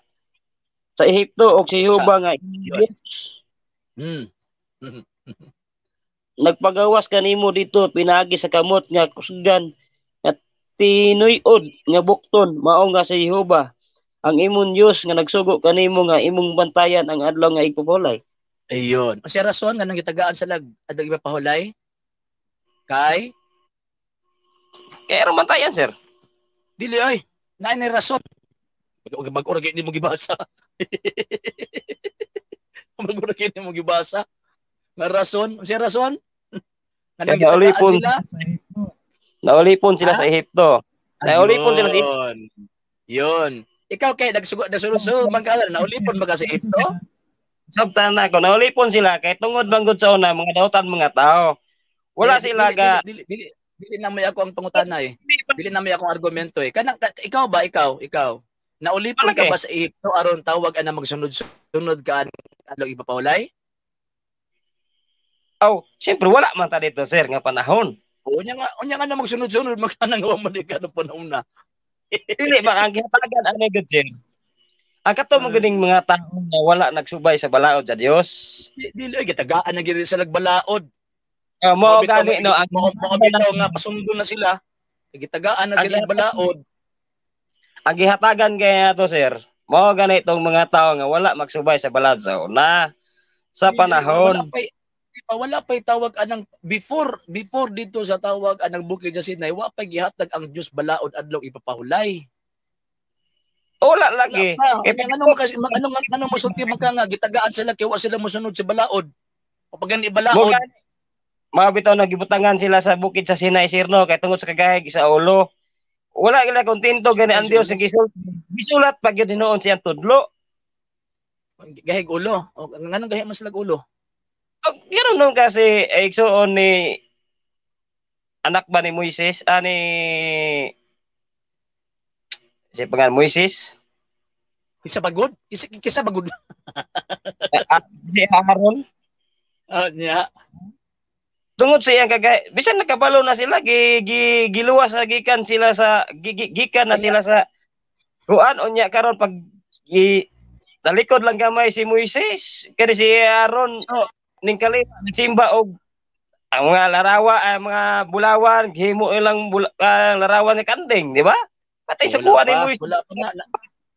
sa Ehipto og si Jehovah nga Yun. Hmm. nagpagawas kanimo dito pinagi sa kamot nga kusgan at tinuy-od nga bukton mao nga si Jehovah ang imong Dios nga nagsugo kanimo nga imong bantayan ang adlaw nga igpupulay. Ayun. Unsay rason nga nang gitagaan sa lag adang iba pahulay? Kay Kaya ron bantayan sir. dili ay. Naay ni rason. Mag-ura gyud nimo gibasa. Mag-ura gyud nimo gibasa. Nga rason, unsay rason? Nga nang gitagaan sila. Naulipon sila sa Ehipto. Naulipon sila sa Ehipto. Yun. Ikaw kay nagsunod magkala naulipon ba ka sa Ehipto? Sabtan na ako, naulipon sila kay tungod manggod sa una mga dautan mga tao. Wala sila ga Dili na may ako ang pangutana eh. Dili na may akong argumento eh. Ikaw ba ikaw? Naulipon ka ba sa Ehipto aron tawag ana magsunod-sunod ka adlong ipapahulay? Oh, siyempre wala man ta dito sir nga panahon. Unya nga na magsunod-sunod magkanang wa man ka no panahon na. Dili ba ang gihatagan ani gud sir. Ang kato mo ganing mga tao na wala nagsubay sa balaod sa Dios. Dili gitagaan na gid sa lagbalaod. Mo gani no ang bitaw nga pasundo na sila. Gitagaan na sila balaod. Ang gihatagan kay ato sir, mo gani itong mga tao nga wala magsubay sa balaod sa una sa panahon. Wala pa'y tawag anang before dito sa tawag anang bukid sa Sinai, wa pa'y gihatag ang Dios balaod adlaw ipapahulay. Wala lagi. Anong masulti man ka nga gitagaan sila kay wa sila mosunod sa balaod. O pag gani balaod. Mga bitaw na gibutangan sila sa bukid sa Sinai sirno kay tungod sa kagahig sa ulo. Wala gila kontento gani ang Dios nga gisulat pag yun hinuon siyang tudlo. Gahig ulo. O nganong gahig mas lag ulo? Ganoon nung kasi igsuon ni anak ba ni Moises ani si pangalan Moises Kisa pagod? Kisa pagod. si Aaron Nya. tungod sa iyang kagay bisan nakabalo na sila giluwas na gikan sila sa gikan na sila sa kuan unya karon pag talikod lang gamay si Moises kani si Aaron ning kali nagsimba og ang mga mga bulawan gihimo ilang larawan ni kanding di ba patay sa buwan ni Moises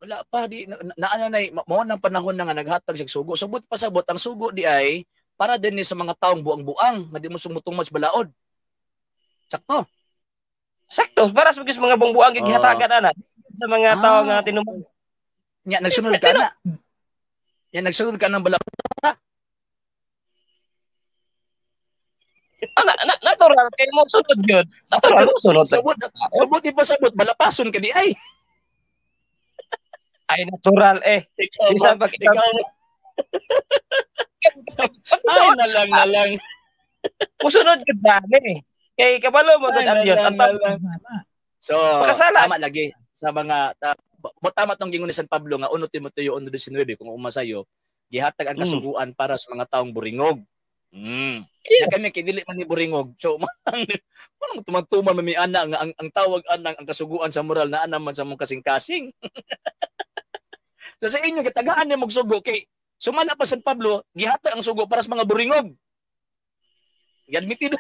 wala pa di naano na mao nang panahon na nga naghatag sig sugo subot pasabot ang sugo di ay para din ni sa mga taong buang-buang nga di mo sumutungod sa balaod. Sakto para sa mga buang-buang gihatagan ana sa mga tao nga tinumong nya nagsunod ka na. Yan nagsunod ka ng balaod. Natural kay mo sunod gyud. Natural mo sunod. Sabot ipasabot balapason ka di ay. Ay natural Bisan pag ikaw ay nalang. Musunod gyud dani. Kay kabalo mo gud ang Dios ang So tama lagi sa mga tama tong gingon ni San Pablo nga 1 Timoteo 1:19 kung umasayo gihatag ang kasuguan para sa mga taong buringog. Kami kay dili man ni buringog. So manang tumagtuman may ana nga ang tawag anang ang kasuguan sa moral na ana man sa mong kasing-kasing. So sa inyo gitagaan ni mog sugo kay sumala pa San Pablo gihatag ang sugo para sa mga buringog. Admitted.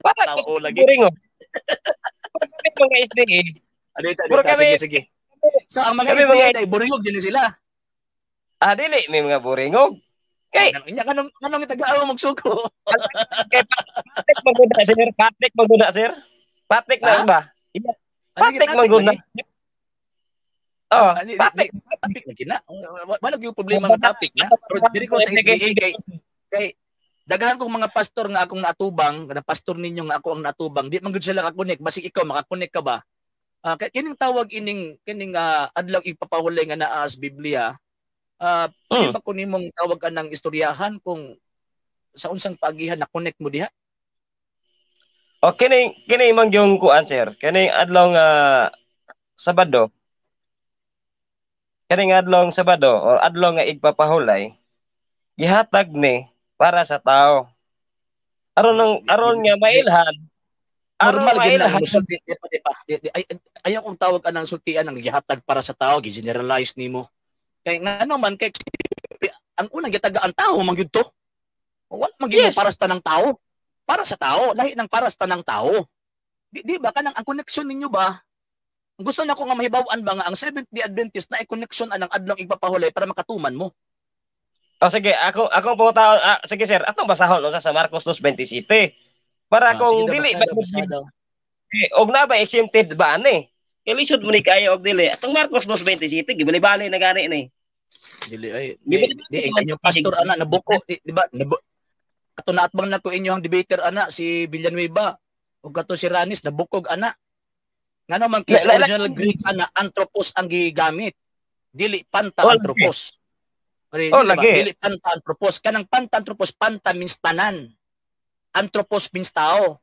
Para sa lagi. Buringog. Mga SDA. Sige. So ang mga SDA buringog din sila. Dili may mga buringog. Kay kanong tagaan mo magsugo. Kay Patrick maguna sir. Patrick na ba? Patrick maguna. Patrick na kina. Wala gyud problema ng topic na. Pero diri ko sa SDA kay daghan kong mga pastor nga akong natubang, na pastor ninyo nga ako ang natubang, di man gud sila ka-connect, basig ikaw maka-connect ka ba? Kining tawag kining adlaw ipapahulay nga naa sa Biblia. Pwede ba ko nimong tawag ka ng istoryahan kung sa unsang paagihan na connect mo diha? Kini imong yung kuan sir. Kini adlaw nga Sabado. Kini adlaw Sabado or adlaw nga igpapahulay gihatag ni para sa tao. aron nga mailhan. Normal Aron gid na mailhan. sulti di ba? Ayaw kong tawag anang sultian ang gihatag para sa tao, gi-generalize nimo. Kay ngano man kay ang unang gitaga ang tao man gyud to. Wala man gyud Yes. para sa tanang tao. Para sa tao, lahi ng para sa tanang tao. Di ba kanang ang connection ninyo ba? Gusto na ko nga mahibaw-an ba nga ang Seventh-day Adventist na i-connection anang adlong igpapahulay para makatuman mo. Sige, ako po tao. Sige sir, atong basahon unsa sa Marcos 2:27. Para Sige kung daw, dili basa ba daw, basa daw. og na ba exempted ba ani? Kay lisod mo ni kayo og dili. Atong Marcos 2:27 gibali-bali na gani ni. Dili ay Di ba- inyong pastor ana nabuko di ba katunaat bang nako inyong debater ana si Villanueva ug kato si Ranis nabukog ana. Ngano man kay sa original Greek ana anthropos ang gigamit. Dili panta anthropos. Lagi. Dili panta anthropos kanang panta anthropos panta means tanan. Anthropos means tao.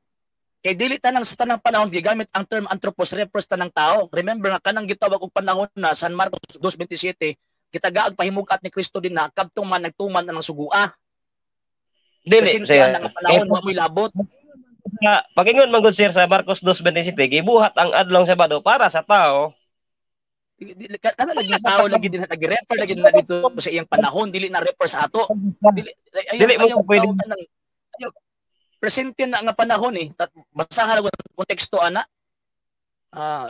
Kay dili tanang sa tanang panahon gigamit ang term anthropos refers tanang tao. Remember nga kanang gitawag og panahon na San Marcos 2:27 kitagaag pahimugat ni Kristo din na kadtong man nagtuman ang sugua. Dili Kasi sir. ang panahon mo mo'y labot. Pagingon man gud sir sa Marcos 2:27 gibuhat ang adlong Sabado para sa tao. Kana lagi tao lagi din nag-refer lagi na dito sa iyang panahon dili na refer sa ato. Dili mo pwede presente na nga panahon eh. Basahan ang konteksto ana.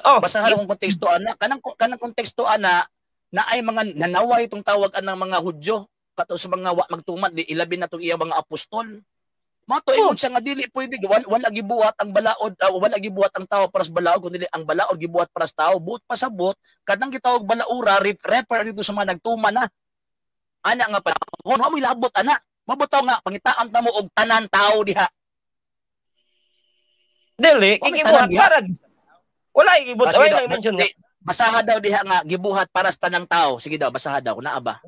Basahan ang konteksto ana. Kanang konteksto ana na ay mga nanaway itong tawag anang mga Hudyo kato sa mga magtuman di ilabi na itong iyang mga apostol. Mato ingon siya nga dili pwede wala gibuhat ang balaod wala gibuhat ang tao para sa balaod kundi ang balaod gibuhat para sa tao buot pasabot kadang gitawag balaura refer dito sa mga nagtuman na ana nga panahon wa mo'y labot ana mabuto nga pangitaan ta mo og tanan tao diha. Dili gibuhat para wala gibuhat wala lang mention nga. Basaha daw diha nga gibuhat para sa tanang tao. Sige daw basaha daw naa ba?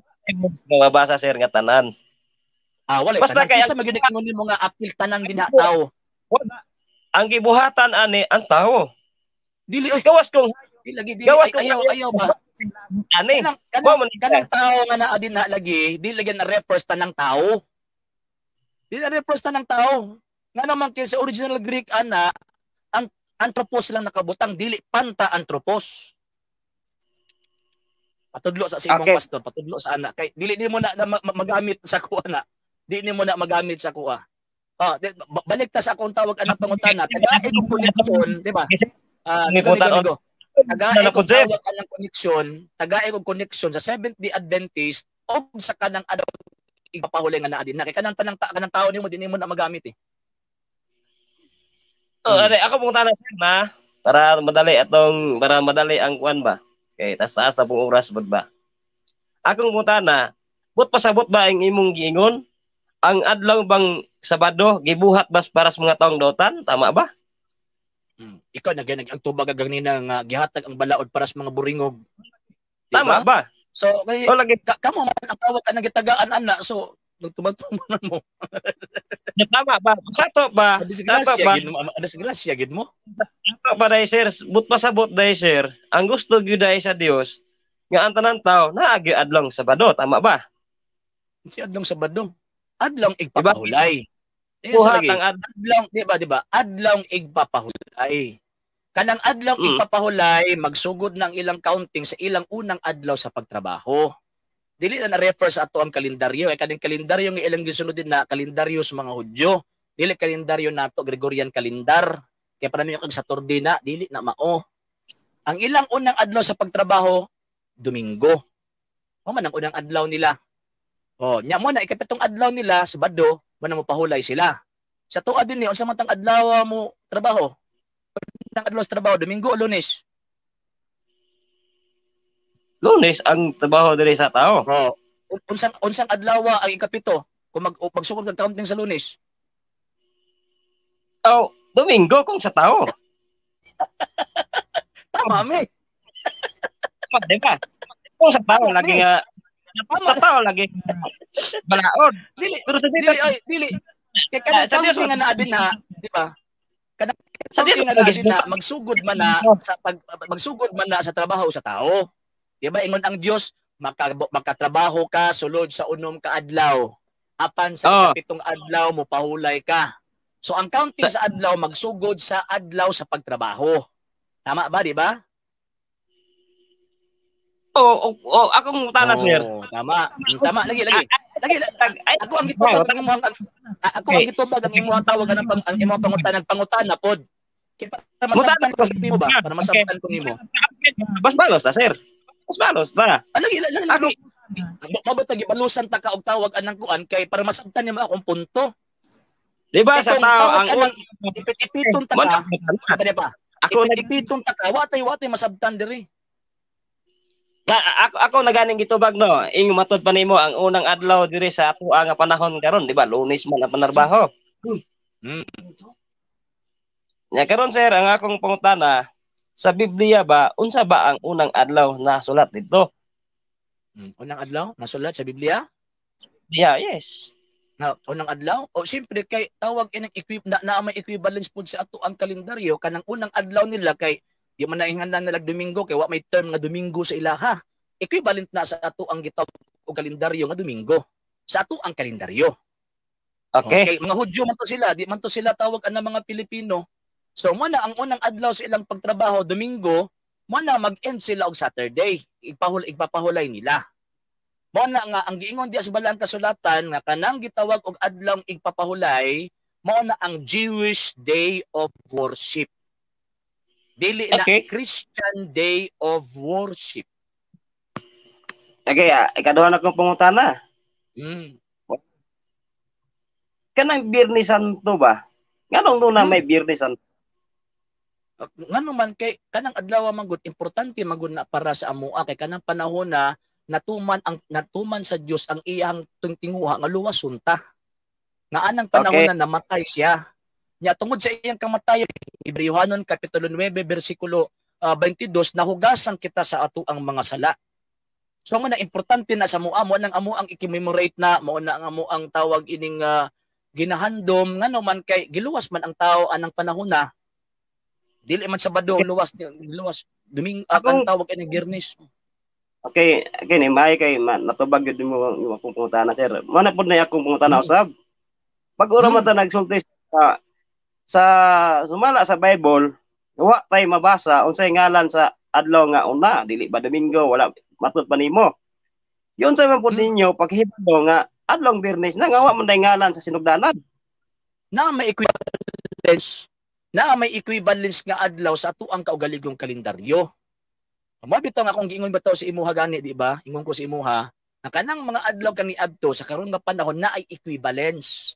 Mabasa sir nga tanan. Wala Basta tanan. kaya Isa maginig ingon nimo nga apil tanan dinha tao. Wala. Ang gibuhatan ani ang tao. Dili ay Gawas kong dili gawas kong ayaw ba? Ani. Kanang tao nga naa dinha lagi, dili lagi na refers tanang tao. Dili na refers tanang tao. Nga naman kay sa original Greek ana ang anthropos lang nakabutang dili panta anthropos. Patudlo sa imong pastor, patudlo sa ana kay dili mo na magamit sa kuha na. Dili mo na magamit sa kuha. Balik ta sa akong tawag anang pangutana. Tagaay kong connection, di ba? Tagaay kong tawag anang connection, tagaay kong connection sa Seventh-day Adventist o sa kanang adlaw ipapahuli nga naa din na kay kanang kanang tao nimo dinhi mo na magamit eh. Ako pong tanong sir na para madali ang kuan ba. Okay, taas na pong oras ba? Akong putana, but pasabot ba ang imong giingon? Ang adlaw bang Sabado gibuhat bas para sa mga taong dotan, tama ba? Ikaw ang tubag gagnina nga gihatag ang balaod para sa mga buringog. Diba? Tama ba? So kay kamo man ang tawag anang gitagaan ana so nagtumag-tumanan mo. Tama ba? Sato ba? Disgrasya gid mo. Sato ba dai sir? But pasabot dai sir. Ang gusto gyud dai sa Dios nga ang tanan tawo naagi adlong Sabado, tama ba? Si adlong Sabado. Adlong igpapahulay. Buhat ang adlong, di ba? Adlong igpapahulay. Kanang adlong igpapahulay, magsugod ng ilang counting sa ilang unang adlaw sa pagtrabaho. Dili na na-refer sa ato ang kalendaryo. Kaning kalendaryo ng ilang gisunod din na kalendaryo sa mga Hudyo. Dili kalendaryo nato Gregorian calendar. Kaya para niyo kag Saturday na, dili na mao. Ang ilang unang adlaw sa pagtrabaho, Domingo. O man ang unang adlaw nila. Nya mo na ikapitong adlaw nila Sabado, man mo pahulay sila. Sa tuwa din ni unsa man tang adlaw mo trabaho? Unang adlaw sa trabaho, Domingo o Lunes? Lunes ang trabaho diri sa tao. Unsang adlaw ang ikapito kung magsugod kag counting sa Lunes? Domingo kung sa tao. Tama mi. Tama, diba? Kung sa tao lagi nga sa tao lagi balaod. Pero sa dili. Kaya counting nga na din na, di ba? Kanang counting nga na din na magsugod man na sa trabaho sa tao. Di ba ingon ang Dios makatrabaho ka sulod sa unom ka adlaw. Apan sa ikapitong adlaw mo pahulay ka. So ang counting sa adlaw magsugod sa adlaw sa pagtrabaho. Tama ba, di ba? Akong tana, sir. Tama. Tama, lagi. Ako ang gitubag ang imong ang imong tawag ang imong pangutana pod. Para masabtan ko nimo ba? Para masabtan ko nimo. Mas balos na, sir. Mas balos ba? Lagi. Mabatag ibalusan ta ka og tawag anang kuan kay para masabtan nimo akong punto. Di ba sa tao ang ipiton ta ka. Pa. Ako ipiton ta ka watay masabtan diri. Ako naganing gitubag no. Ing matod pa nimo ang unang adlaw diri sa ato nga panahon karon, di ba? Lunes man ang panarbaho. Nya karon, sir, ang akong pangutana sa Biblia ba unsa ba ang unang adlaw na sulat dito? Unang adlaw na sulat sa Biblia? Yeah, yes. Na unang adlaw o siyempre kay tawag inang na may equivalence pud sa ato ang kalendaryo kanang unang adlaw nila kay di man naingnan nila Domingo kay wa may term nga Domingo sa ilaha. Equivalent na sa ato ang gitawag og kalendaryo nga Domingo sa ato ang kalendaryo. Okay, mga Hudyo man to sila, di man to sila tawag ang mga Pilipino. So mo na ang unang adlaw sa ilang pagtrabaho Domingo, mo na mag-end sila og Saturday. Igpapahulay nila. Mo na nga ang giingon diya sa balang kasulatan nga kanang gitawag og adlaw igpapahulay mo na ang Jewish Day of Worship. Dili na Christian Day of Worship. Okay, ikaduha na kong pangutana. Kanang Biyernes Santo ba? Nganong nuna may Biyernes Santo? Ngano man kay kanang adlaw man gud importante magud na para sa amoa kay kanang panahon na natuman sa Dios ang iyang tinguha nga luwas sunta. Nga anang panahon na namatay siya. Nya tungod sa iyang kamatayon, Hebreohanon kapitulo 9 bersikulo 22 nahugasan kita sa ato ang mga sala. So mo na importante na sa amoa mo nang amo ang i-commemorate na mo na ang amo ang tawag ining ginahandom ngano man kay giluwas man ang tao anang panahon na dili man Sabado luwas Domingo ang tawag ining Biyernes. Okay, ni may kay natubag gyud mo akong pangutana, sir. Mo na pud na akong pangutana usab. Pag ura man ta nagsulti sa sumala sa Bible, wa tay mabasa unsay ngalan sa adlaw nga una, dili ba Domingo, wala matud pa nimo. Yun sa man pud ninyo paghibalo nga adlaw Biyernes na nga wa man tay ngalan sa sinugdanan. Na may equivalence nga adlaw sa ato ang kaugaligong kalendaryo. Mo bitaw nga akong giingon bitaw sa imuha gani, di ba? Ingon ko sa imuha na kanang mga adlaw kani adto sa karon nga panahon na ay equivalence.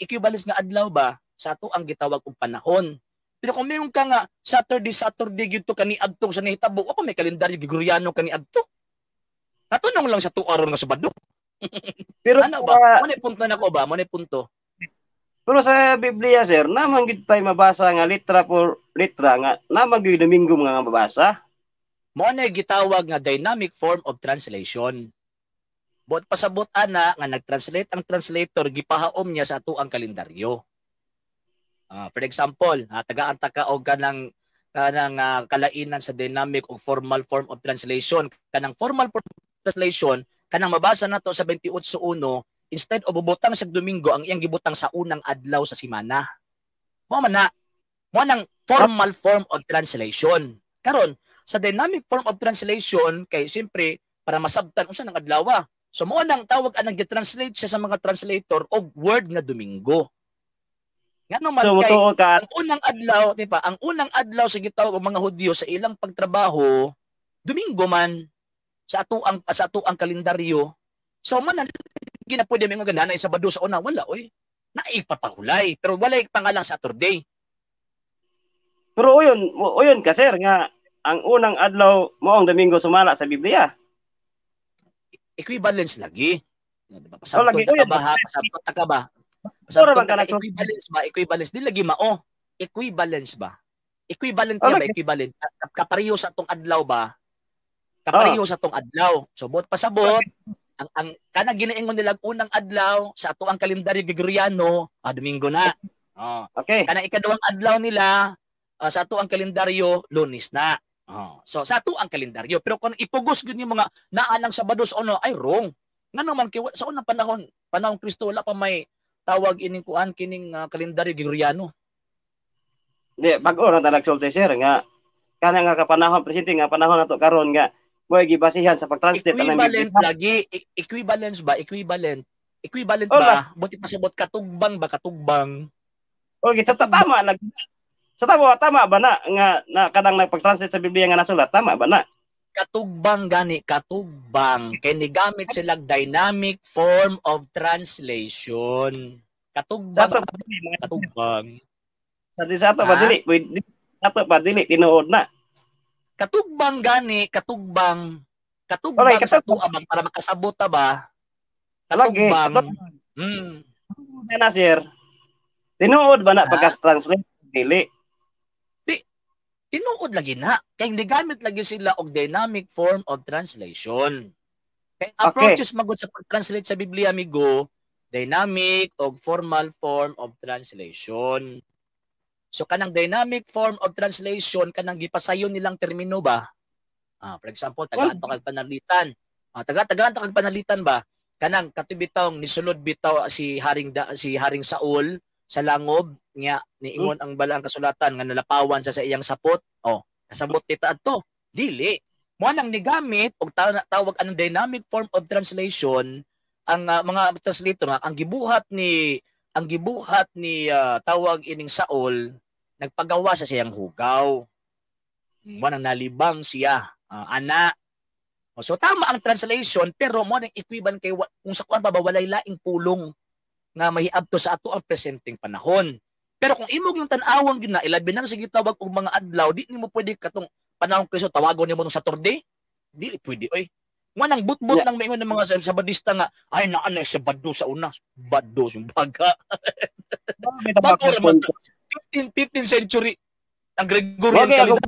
Equivalence nga adlaw ba sa ato ang gitawag og panahon. Pero kung mayong ka nga Saturday gyud to kani adto sa nahitabo, ako may kalendaryo Gregoriano kani adto. Natunong lang sa 2 araw nga Sabado. Pero ano ba? Mo punto na ko ba? Mo punto. Pero sa Biblia, sir, naman gid tay mabasa nga litra por litra nga naman gyud Domingo nga mabasa. Mo na gitawag nga dynamic form of translation. Bot pasabot ana nga nagtranslate ang translator gipahaom niya sa ato ang kalendaryo. For example, tagaan ta ka og kanang kalainan sa dynamic o formal form of translation. Kanang formal form of translation kanang mabasa nato sa 28:1 instead of bubutang sa Domingo ang iyang gibutang sa unang adlaw sa semana. Mo nang formal form of translation. Karon sa dynamic form of translation kay siyempre para masabtan unsa nang adlaw. So mo nang tawag anang gi-translate siya sa mga translator og word nga Domingo. Ngano man kay ang unang adlaw, di ba? Ang unang adlaw sa gitawag og mga Hudyo sa ilang pagtrabaho Domingo man sa ato ang kalendaryo. So man gina pwede mo ganana sa Sabado sa una wala naipapahulay pero wala pangalang Saturday. Pero uyon ka, sir, nga ang unang adlaw mo ang Domingo sumala sa Biblia. Equivalence lagi. Pasabot ka ba? Equivalence di lagi mao. Equivalence ba? Equivalent ba? Equivalent. Kapareho sa atong adlaw ba? Kapareho sa atong adlaw. So bot pasabot ang kanang ginaingon nila unang adlaw sa ato ang kalendaryo Gregoriano, Domingo na. Okay. Kanang ikaduhang adlaw nila sa ato ang kalendaryo Lunes na. So sa ato ang kalendaryo, pero kung ipugos gyud yung mga naa ng Sabado sa ay wrong. Ngano man kay sa unang panahon Kristo wala pa may tawag ining kuan kining kalendaryo Gregoriano. Di bag-o ra ta nagsulti sir nga kana nga kapanahon presente nga panahon nato karon nga mo'y gibasihan sa pag-translate anang Equivalent Biblia. lagi, equivalence ba? Equivalent. Equivalent Oh, ba? Buti pasabot katugbang ba katugbang? Okay, sa tama sa tama ba na kadang nagpag-translate sa Biblia nga nasulat tama ba na? Katugbang gani, katugbang. Kaya nigamit silang dynamic form of translation. Sa Katugbang, ato pa dili mga katugbang. sa ato pa Ha? dili pwede ato pa dili tinuod na. Katugbang gani, katugbang. Okay, Katugbang sa katugbang. tuabang para makasabot ta ba? Lagi. Katugbang. Hmm. Na sir. Tinuod ba na Ha? pagka-translate dili? Tinuod lagi na. Kaya hindi gamit lagi sila og dynamic form of translation. Kaya approaches magud sa pag-translate sa Biblia, amigo, dynamic o formal form of translation. So kanang dynamic form of translation kanang gipasayon nilang termino ba? For example, tagaan to kag panalitan. Tagaan to kag panalitan ba? Kanang katubitaw nisulod bitaw si Haring Saul sa langob nga niingon ang balang kasulatan nga nalapawan sa iyang sapot. Kasabot kita adto. Dili. Mo nang nigamit og tawag anong dynamic form of translation ang mga translator ang gibuhat ni tawag ining Saul nagpagawa sa siyang hugaw. Mo nang nalibang siya ana. So tama ang translation pero mo nang equivalent kay kung sa kuan pa ba walay laing pulong nga mahiabto sa ato ang presenteng panahon. Pero kung imog yung tan-awon gyud na ilabi nang sige tawag og mga adlaw di nimo pwede katong panahon Kristo tawagon nimo nung Saturday. Di pwede oy. Mo nang but-but nang maingon ng mga sabadista nga ay naa na sa Bado sa una. Bado yung baga. Bago raman 15th century ang Gregorian calendar.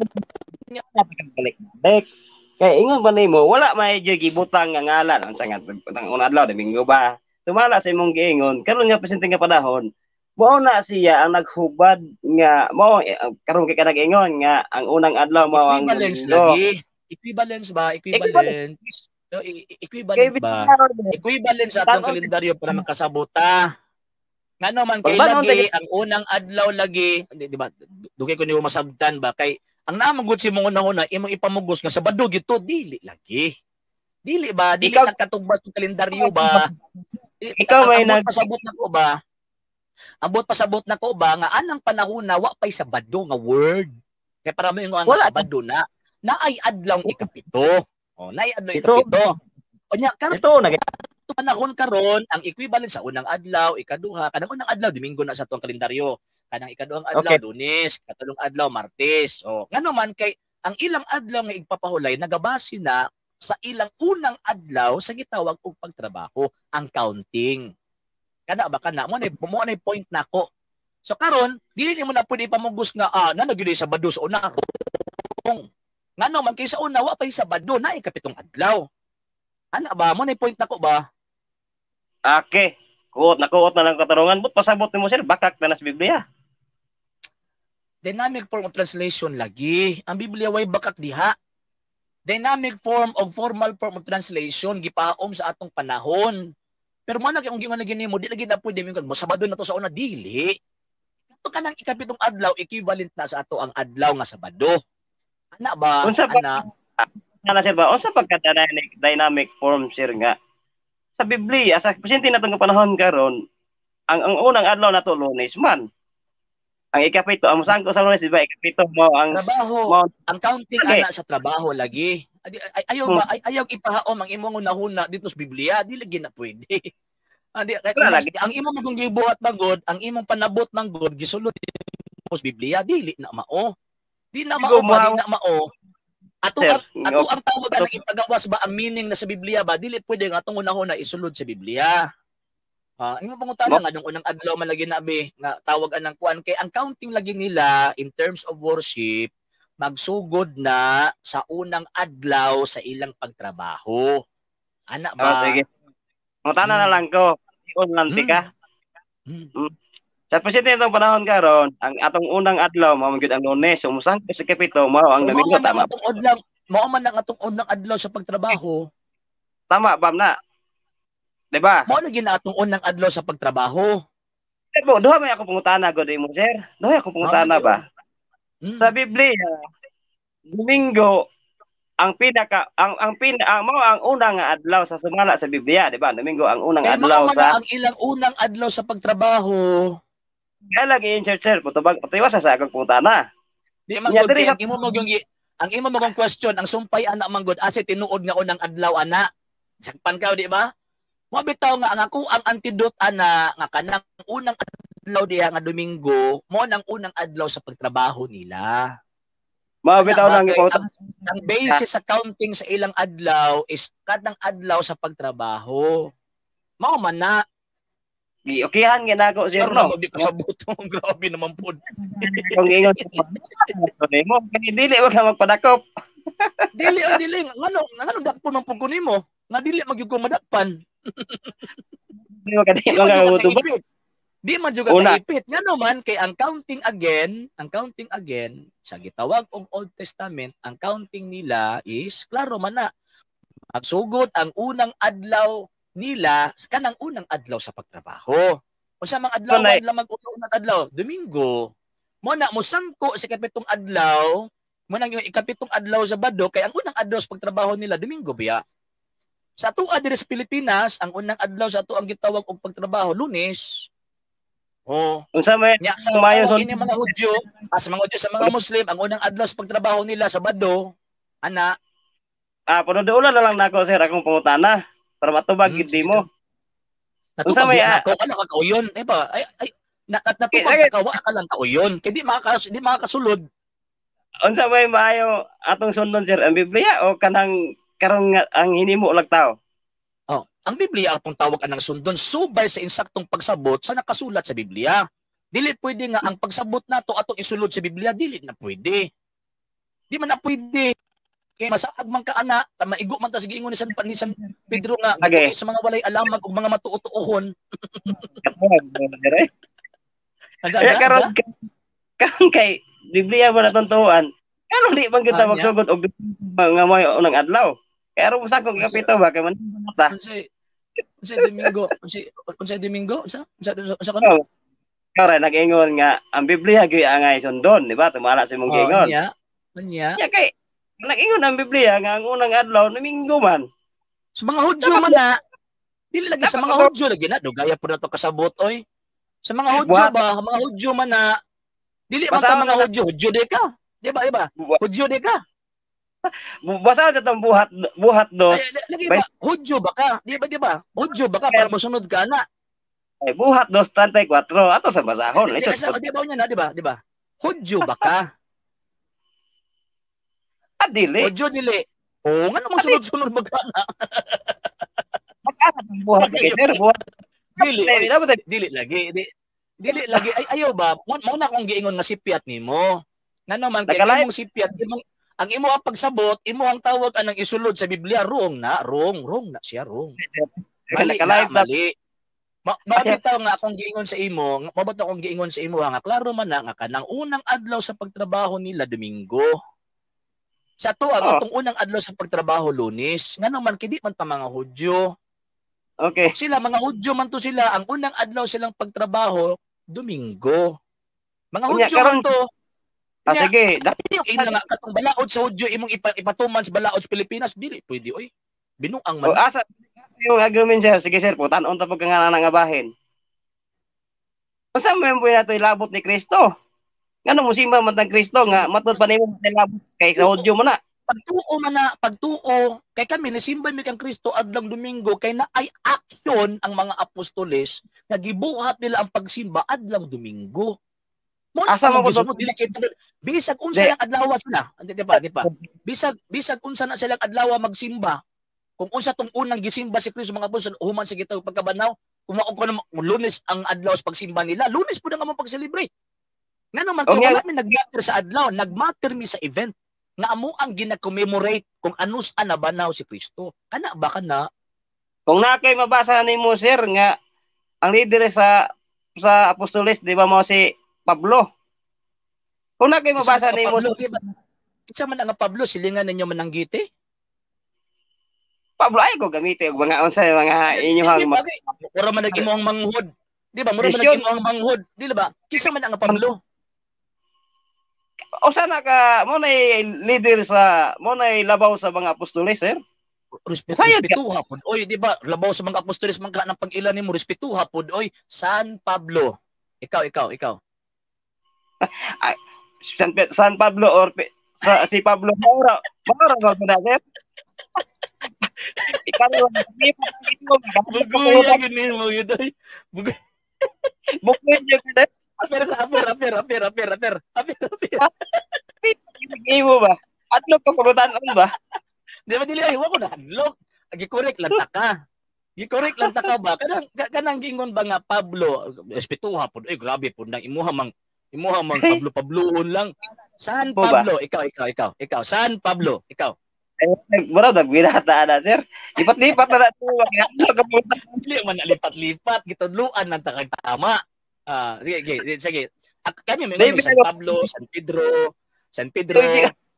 Balik. Kaya ingon ba nimo wala may gibutang nga ngalan ang sangat ang una adlaw Domingo ba. Tumala sa imong giingon karon nga presente nga panahon mao na siya ang naghubad nga mao karon kay kanang ingon nga ang unang adlaw mao ang equivalence Domingo. lagi. Equivalence ba? Equivalence. Equivalent ba? Equivalent sa atong kalendaryo para makasabota. Nga naman kay lagi ang unang adlaw lagi, di ba? Dugay ko niyo masabtan ba kay ang namagud si mong una imong ipamugos nga Sabado gito dili lagi. Dili ba? Dili nagkatugbas ng kalendaryo ba? Ikaw may pasabot na ko ba? Ambot pasabot na ko ba nga anang panahon na wa pay Sabado nga word. Kaya para mo yung ang Sabado na naay adlaw ikapito. Naay adlaw ikapito. Onya karon panahon karon ang equivalent sa unang adlaw, ikaduha, kanang unang adlaw Domingo na sa tuwang kalendaryo. Kanang ikaduhang adlaw Lunes, katulong adlaw Martes. Ngano man kay ang ilang adlaw nga igpapahulay nagabase na sa ilang unang adlaw sa gitawag og pagtrabaho, ang counting. Kada ba kana mo na point nako. So karon dili mo na pwede pamugos nga na nagyud sa Sabado sa una. Ngano man kay sa una wa pay Sabado na ikapitong adlaw. Ana ba mo na point nako ba? Okay. Kuot na lang katarungan. But pasabot nimo sir, bakak na sa Biblia. Dynamic form of translation lagi. Ang Biblia way bakak diha. Dynamic form of formal form of translation gipaom sa atong panahon. Pero mo na kay gingon gini mo di lagi na pwede mo Sabado na to sa una dili. Ito kanang ikapitong adlaw equivalent na sa ato ang adlaw nga Sabado. Ana ba? Unsa ba? Ana sir ba? Unsa pagka dynamic form sir nga? Sa Biblia, sa presente natong panahon karon, ang unang adlaw nato Lunes man. Ang ikapito, ang musangko sa Lunes, diba? Ikapito mo ang trabaho. Ang counting ana sa trabaho lagi. Ayaw ipahaom ang imong unahuna dito sa Biblia, di lagi na pwede. Ang imong kung gibuhat magod, ang imong panabot manggod gisulod sa Biblia, dili na mao. Di na mao. Ato ang tawag ang ipagawas ba ang meaning na sa Biblia ba dili pwede nga atong unahon na isulod sa Biblia. Imo pangutana nga nung unang adlaw man lagi nabi nga tawag anang kuan kay ang counting lagi nila in terms of worship magsugod na sa unang adlaw sa ilang pagtrabaho. Ana ba? Sige. Mutana na lang ko. Unlanti ka. Sa presente itong panahon karon, ang atong unang adlaw mao gyud ang Lunes, umusang sa kapito mao ang Domingo tama. Mao man ang atong unang adlaw sa pagtrabaho. Tama bam na. 'Di ba? Mao lagi na atong unang adlaw sa pagtrabaho. Duha may ako pangutana god mo sir. Duha ako pangutana ba? Sa Biblia, Domingo ang unang nga adlaw sa sumala sa Biblia, di ba? Domingo ang unang kay adlaw sa ang ilang unang adlaw sa pagtrabaho. Kaya lagi insert sir, patiwas sa akong pangutana. Di man gud ang imo mo yung question, ang sumpay ana man gud asa tinuod nga unang adlaw ana. Sakpan ka di ba? Mo bitaw nga ang ako ang antidote ana nga kanang unang adlaw diha nga Domingo, mo nang unang adlaw sa pagtrabaho nila. Mabitaw lang ipautan. Ang basis sa counting sa ilang adlaw is kadang adlaw sa pagtrabaho. Mao man na. Okehan ginagawa sir no. Di ko sa buto, grabe naman po. Kung ingon mo, dili wag ka magpadakop. Dili ngano dakpon man pud ko nimo. Nga dili magyud ko madakpan. Di mo kadili magabuto ba? Di man juga kaipit. Nga naman kay ang counting again sa gitawag og Old Testament, ang counting nila is klaro man na. Magsugod ang unang adlaw nila kanang unang adlaw sa pagtrabaho. Unsa mang adlaw mag-unang adlaw? Domingo. Mo na mosangko sa ikapitong adlaw, mo nang yung ikapitong adlaw sa Sabado kay ang unang adlaw sa pagtrabaho nila Domingo biya. Sa atuwa diri sa Pilipinas, ang unang adlaw sa ato ang gitawag og pagtrabaho Lunes. Unsa may sa mga Hudyo, sa mga Muslim, ang unang adlaw sa pagtrabaho nila Sabado, ana. Panudulan na lang nako sir akong pangutana para matubag gid mo. Unsa may ako wala ka kauyon, ba? Natubag ka wa ka lang kauyon, kay di makakasulod. Unsa may maayo atong sundon sir ang Biblia o kanang karong ang hinimo lag tao? Ang Biblia atong tawag anang sundon subay sa insaktong pagsabot sa nakasulat sa Biblia. Dili pwede nga ang pagsabot nato atong isulod sa Biblia, dili na pwede. Di man na pwede. Kay masaag man ka ana, maigo man ta sige ingon ni San Pedro nga sa mga walay alamag ug mga matuo-tuohon. Karon kay Biblia man atong tuan. Karon di man kita magsugod og mga may unang adlaw. Kaya aron sa kong kapito ba kay man ta. Unsay Domingo? Unsa kano? Kaya nag-ingon nga ang Biblia gyud angay sundon, di ba? Tumala sa imong giingon. Nya. Ya kay nag-ingon ang Biblia nga ang unang adlaw Domingo man. Sa mga Hudyo man na. Dili lagi sa mga Hudyo lagi na dugaya pud nato kasabot oy. Sa mga Hudyo ba, mga Hudyo man na dili man ta mga Hudyo de ka. Di ba? Hudyo de ka. Basa sa tong buhat dos. Lagi ba? Hudyo ba ka? Di ba? Hudyo ba ka para mosunod ka na? Ay buhat 2:34 ato sa basahon. Di ba unya na, di ba? Hudyo ba ka? Dili. Hudyo dili. Nga namang sunod-sunod ba ka na? Magkano sa buhat kay buhat. Dili lagi. Dili lagi. Ayaw ba? Mo na akong giingon nga sipiat nimo. Nga naman kay imong sipiat ang imo ang pagsabot, imo ang tawag anang isulod sa Biblia, wrong na siya, wrong. Mali. Mabitaw nga akong giingon sa imo, nga klaro man na nga kanang unang adlaw sa pagtrabaho nila Domingo. Sa tuwa atong unang adlaw sa pagtrabaho Lunes, nga naman kidi man ta mga Hudyo. Okay. Sila mga Hudyo man to sila, ang unang adlaw silang pagtrabaho Domingo. Mga Hudyo man to. Sige, ina nga katong balaod sa Hudyo imong ipatuman sa balaod sa Pilipinas, dili pwede oy. Binuang man. Asa yung argument sir, sige sir, putan-on ta pagkangana nga bahin. Unsa man buhay nato ilabot ni Kristo? Ngano mo simba man tang Kristo nga matud pa nimo ilabot kay sa Hudyo man na. Pagtuo kay kami nisimba mi kang Kristo adlang Domingo kay na ay aksyon ang mga apostoles nga gibuhat nila ang pagsimba adlang Domingo. Asa mo ko dili kay bisag unsa lang adlaw sila, di ba? Bisag unsa na silang adlaw magsimba. Kung unsa tong unang gisimba si Kristo mga apostol human sa gitawag pagkabanaw, kumaon ko na Lunes ang adlaw sa pagsimba nila. Lunes pud nga mo pag-celebrate. Nga naman kung wala mi nag-matter sa adlaw, nag-matter mi sa event nga amo ang gina-commemorate kung anus anabanaw si Kristo. Kana ba kana? Kung na kay mabasa nimo sir nga ang leader sa apostoles di ba mo si Pablo. Kung na kayo mabasa na mo isa man nga Pablo silingan ninyo mananggiti. Pablo ay ko gamitin og mga unsa mga inyong ora man nagimo ang manghud. Di ba? Mura man Krisyon. naging ang manghod. Di ba? Kisa man ang Pablo. O sana ka, mo na leader mo na labaw sa mga apostoles, sir? Sayad ka. Respetuha pod. Oy, di ba? Labaw sa mga apostoles man ka ng pag-ilan nimo, respetuha pod. Oy, San Pablo. Ikaw. Ay, San Pablo or si Pablo Maura ba na, sir? Ikaw Buguya gini mo yun. Oy. Bukuin niyo ka. Aper. Imo ba? Atlo ka pulutan ba? Di ba dili ay wa ko na hadlok. Gi-correct lang ta ka. Gi-correct lang ta ka ba? Kanang gingon ba nga Pablo, respetuha pod. Ay grabe pod nang imuha mang Pablo-Pabloon lang. San Pablo? Ikaw. San Pablo? Ikaw. Bro, nagbinata na, sir. Lipat-lipat na natin. Dili man lipat-lipat. Gitudluan lang ta kag tama. Sige. Kanyo may San Pablo, San Pedro.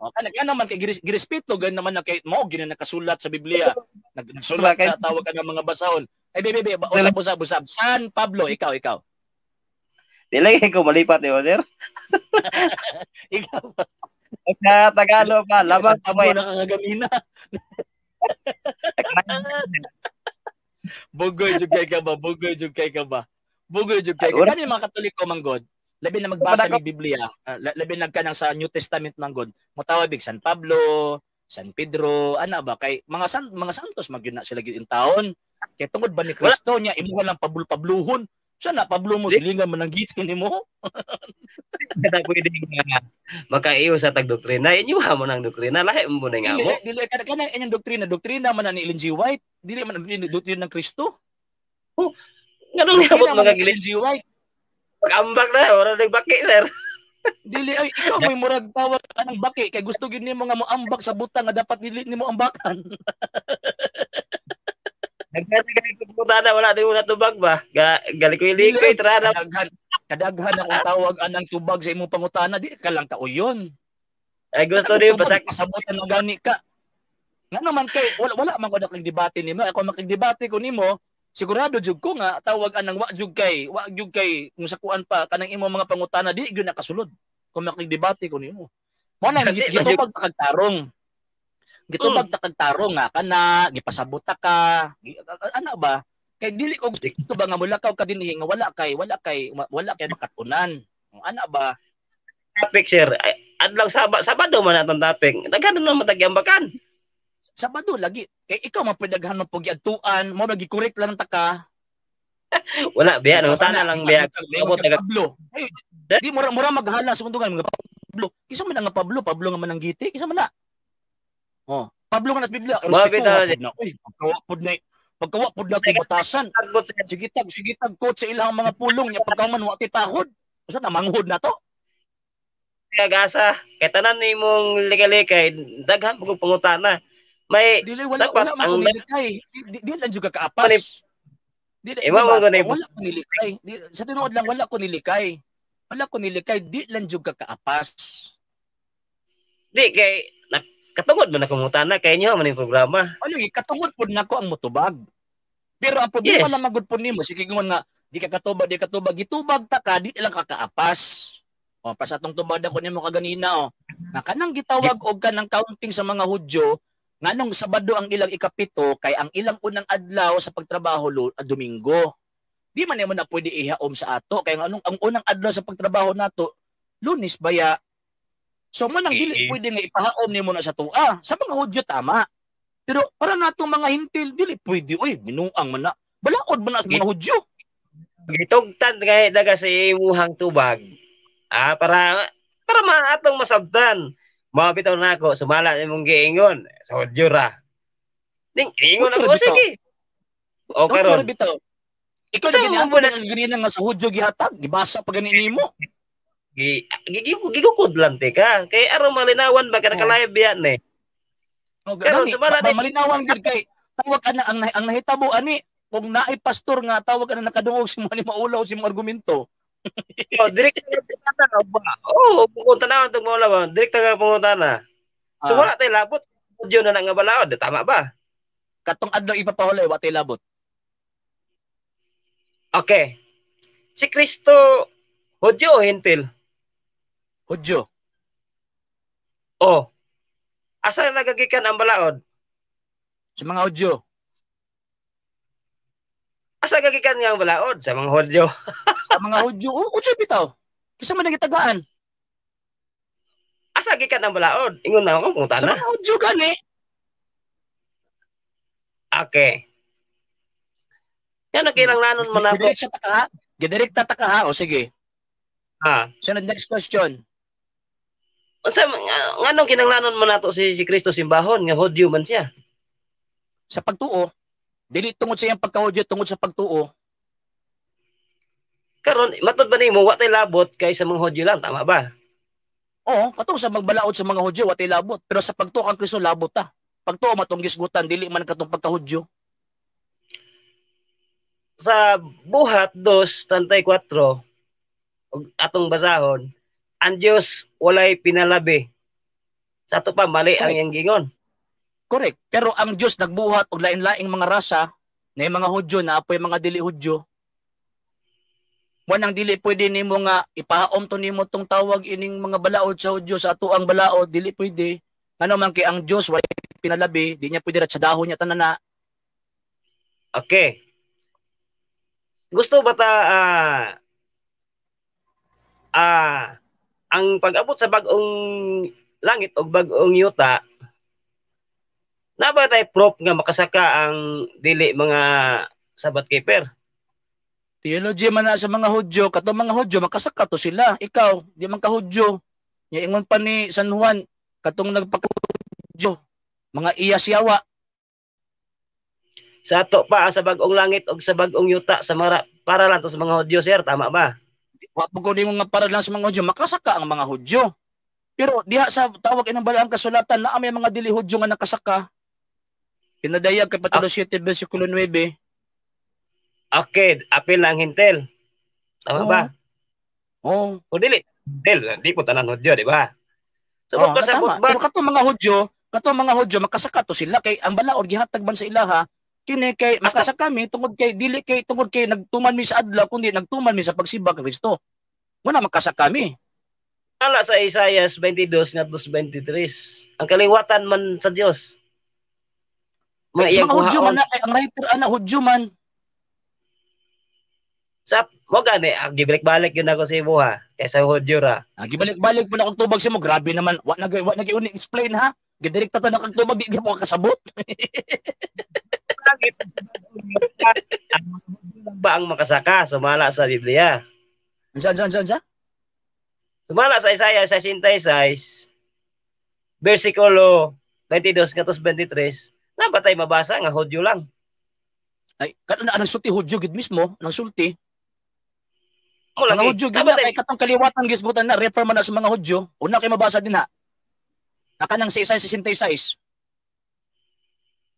Kana naman kay girespeto gan naman na kay mao gina nakasulat sa Biblia. Nagsulat sa tawag ka ng mga basahon. Ay bebe, usab. San Pablo, ikaw. Dili ko malipat eh, sir. Ikaw. Sa Tagalog pa, lamang kamay nakagamina. Bugoy jud kay ka ba? Kani mga Katoliko manggod, labi na magbasa ni Biblia, labi nagkanang sa New Testament manggod, motawag big San Pablo, San Pedro, ana ba kay mga santos magyud na sila gid in taon. Kay tungod ba ni Kristo niya imuha lang pabluhon. Sana Pablo mo silingan man ang gitin nimo. Kada pwede nga makaiyo sa tagdoktrina, inyuha mo nang doktrina, lahi mo na nga mo. Dili kana inyong doktrina man ni Ellen G. White, dili man ang doktrina ng Kristo. Ganun nga mo Ellen G. White. Pag-ambak na, wala nagbaki, sir. Dili ay ikaw may murag tawag anang baki kay gusto gyud nimo nga mo ambak sa butang nga dapat dili nimo ambakan. Nagkatagal ko na wala din mo natubag ba? Gali ko ilikoy trana. Kadaghan akong tawag anang tubag sa imong pangutana di ka lang kauyon. Ay gusto niyo pasabutan na gani ka. Nga naman kay wala man ko nakigdebate nimo. Ako makigdebate ko nimo, sigurado jud ko nga tawag anang wa jud kay kung sakuan pa kanang imong mga pangutana di gyud nakasulod. Kung makigdebate ko nimo. Mo na gitubag ta kag tarong. Gitubag ta kag tarong nga kana gipasabot ta ka. Ana ba? Kay dili ko gusto ba nga mulakaw ka dinhi nga wala kay makatunan. Ana ba? Topic, sir. Adlaw Sabado man atong topic. Daghan na matagyambakan. Sabado lagi. Kay ikaw mapedaghan mo pug adtuan, mo nagi correct lang ta ka. Wala biya no sana lang biya. Pablo. Di mura maghala sa kuntungan mga Pablo. Kisa man nga Pablo nga mananggiti, kisa man na. Oh, Pablo nga nas Biblia. Uy, pagkawapod na kung batasan. Sige tag coach sa ilang mga pulong niya pagkaman wa ti tahod. Usa na manghod na to. Kagasa, kay tanan nimong likay-likay, daghan pug pangutana. May dili wala man ko nilikay. Di lang juga kaapas. Wala ko nilikay. Sa tinuod lang wala ko nilikay. Di lang juga kaapas. Di kay katungod man ako mutana kay inyo man yung programa. Katungod pud nako ang mutubag. Pero ang problema lang magud pud nimo sige ngon nga di ka katubag, gitubag ta ka di lang kakaapas. O pas atong tubag ako nimo kaganina na kanang gitawag og kanang counting sa mga Hudyo nganong Sabado ang ilang ikapito kay ang ilang unang adlaw sa pagtrabaho Domingo. Di man nimo na pwede ihaom sa ato kay ang unang adlaw sa pagtrabaho nato Lunes baya. So man ang dili pwede nga ipahaom nimo na sa tua. Sa mga Hudyo tama. Pero para natong mga hintil dili pwede binuang man na. Balaod man na sa mga Hudyo. Gitugtan kay daga sa imuhang tubag. Para atong masabtan. Mabitaw na ako sumala imong giingon. Sa Hudyo ra. Ning ingon ako sige. O karon bitaw. Ikaw na ganina nga sa Hudyo gihatag, gibasa pa gani nimo. Gigukod lang ka kay aron malinawan ba kada ka-live yan eh. Pero malinawan gid kay tawag ana ang nahitabo ani kung naay pastor nga tawag ana nakadungog si mo ni maulaw si mo argumento. Direct na ba? Pumunta na itong mga laban. Direct na pumunta na. So wala tayo labot. Audio na nga balaod. Tama ba? Katong adlaw ipapahulay, wala tayo labot. Okay. Si Kristo, Hudyo o Hentil? Hudyo. Oh, asa nagagikan ang balaod? Sa mga Hudyo. Asa nagagikan nga ang balaod? Sa mga Hudyo. Sa mga Hudyo. Hudyo bitaw. Kisa man nagitagaan. Asa gikan ang balaod? Ingon na ako, kung Sa na. mga Hudyo gani. Okay. Yan ang kinanglanon mo na to. Gidirect ta ka ha. O sige. Ha. Sunod next question. Unsa nganong kinanglanon mo na to si Kristo simbahon nga Hudyo man siya? Sa pagtuo, dili tungod sa iyang pagka-Hudyo, tungod sa pagtuo. Karon matud ba nimo wa tay labot kay sa mga Hudyo lang, tama ba? Oo, katong sa magbalaod sa mga Hudyo, watay labot. Pero sa pagtuo kang Kristo, labot ta. Pagtuo matong gisgutan, dili man katong pagka-Hudyo. Sa buhat 2:34 atong basahon, ang Dios walay pinalabi. Sa ato pa mali ang iyang gingon. Correct. Pero ang Diyos nagbuhat og lain-laing mga rasa na mga Hudyo na apoy mga dili Hudyo. Wanang dili pwede nimo nga ipahaom to nimo tong tawag ining mga balaod sa Hudyo sa ato ang balaod, dili pwede. Ano man kay ang Diyos walay pinalabi, di niya pwede ra sa dahon niya tanana. Okay. Gusto ba ta ang pag-abot sa bag-ong langit o bag-ong yuta, na ba tayo proof nga makasaka ang dili mga Sabbath keeper? Theology man na sa mga Hudyo, katong mga Hudyo makasaka to sila. Ikaw, di man ka Hudyo. Nya ingon pa ni San Juan, katong nagpaka-Hudyo, mga iyasyawa. Sa ato pa sa bag-ong langit o sa bag-ong yuta sa para lang to sa mga Hudyo, sir, tama ba? Wa po ko nga para lang sa mga Hudyo, makasaka ang mga Hudyo. Pero diha sa tawag inang balaang kasulatan na may mga dili Hudyo nga nakasaka. Pinadayag kay Patulo 7 versikulo 9. Okay, apil lang hintel. Tama ba? Oo. O dili. Di po tanan Hudyo, di ba? So, tama. Pero katong mga Hudyo makasaka to sila kay ang balaod gihatag man sa ilaha kini kay makasaka mi tungod kay dili kay tungod kay nagtuman mi sa adlaw kundi nagtuman mi sa pagsimba kay Kristo. Wala makasaka mi. Ala sa Isaias 22 nga 23. Ang kaliwatan man sa Dios. Mga Hudyo man na, ang writer ana Hudyo man. Sa mo gani gibalik-balik yun ako sa imo ha kaysa Hudyo ra. Gibalik-balik po na kung tubag sa mo, grabe naman. Wa nag-i explain ha. Gidirekta ta na kang tubag di mo kasabot. Ba ang makasaka sumala sa Biblia? Ansa? Sumala sa Isaiah 66 versikulo 22 katos 23, na ba tayo mabasa nga Hudyo lang? Ay, anong sulti Hudyo gid mismo, nang sulti. Mga Hudyo gid na kay katong kaliwatan gisgutan na refer man na sa mga Hudyo. Una kay mabasa din ha. Naka nang sa 66.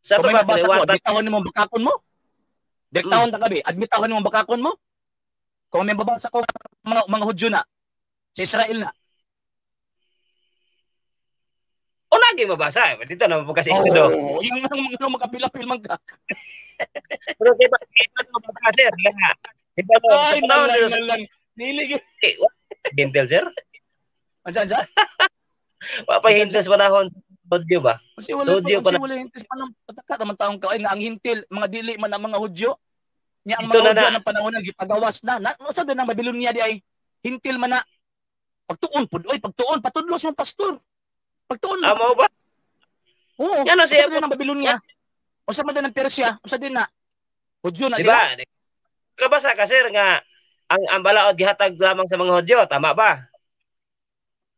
Sa kung may mabasa ko, kaliwatan, admitahon mo bakakon mo. Direktahon ta gabi, admitahon mo bakakon mo. Kung may mabasa ko mga Hudyo na sa Israel na. o lagi mabasa. Dito na kasi estudo. Oh, yung mga magkapila-pil man ka. Pero diba, ito mo mabasa, sir. Diba mo, Ay, nalang. Nilig. Hintel, sir? Ansa? Wala pa hintel sa panahon. Hudyo ba? Kasi wala hintil pa ng pataka naman taong kain nga ang hintil, mga dili man ang mga Hudyo. Nya ang mga Hudyo ng panahon na gipagawas na. Sabi na Babylonia di ay hintil man na. Pagtuon pud, pagtuon patudlos mo pastor. Pagtuon. Amo ba? Oo. Yan o siya din ng Babylonia. O sa din ng Persia, o sa din na Hudyo na diba? sila. Kabasa ka sir nga ang balaod gihatag lamang sa mga Hudyo, tama ba?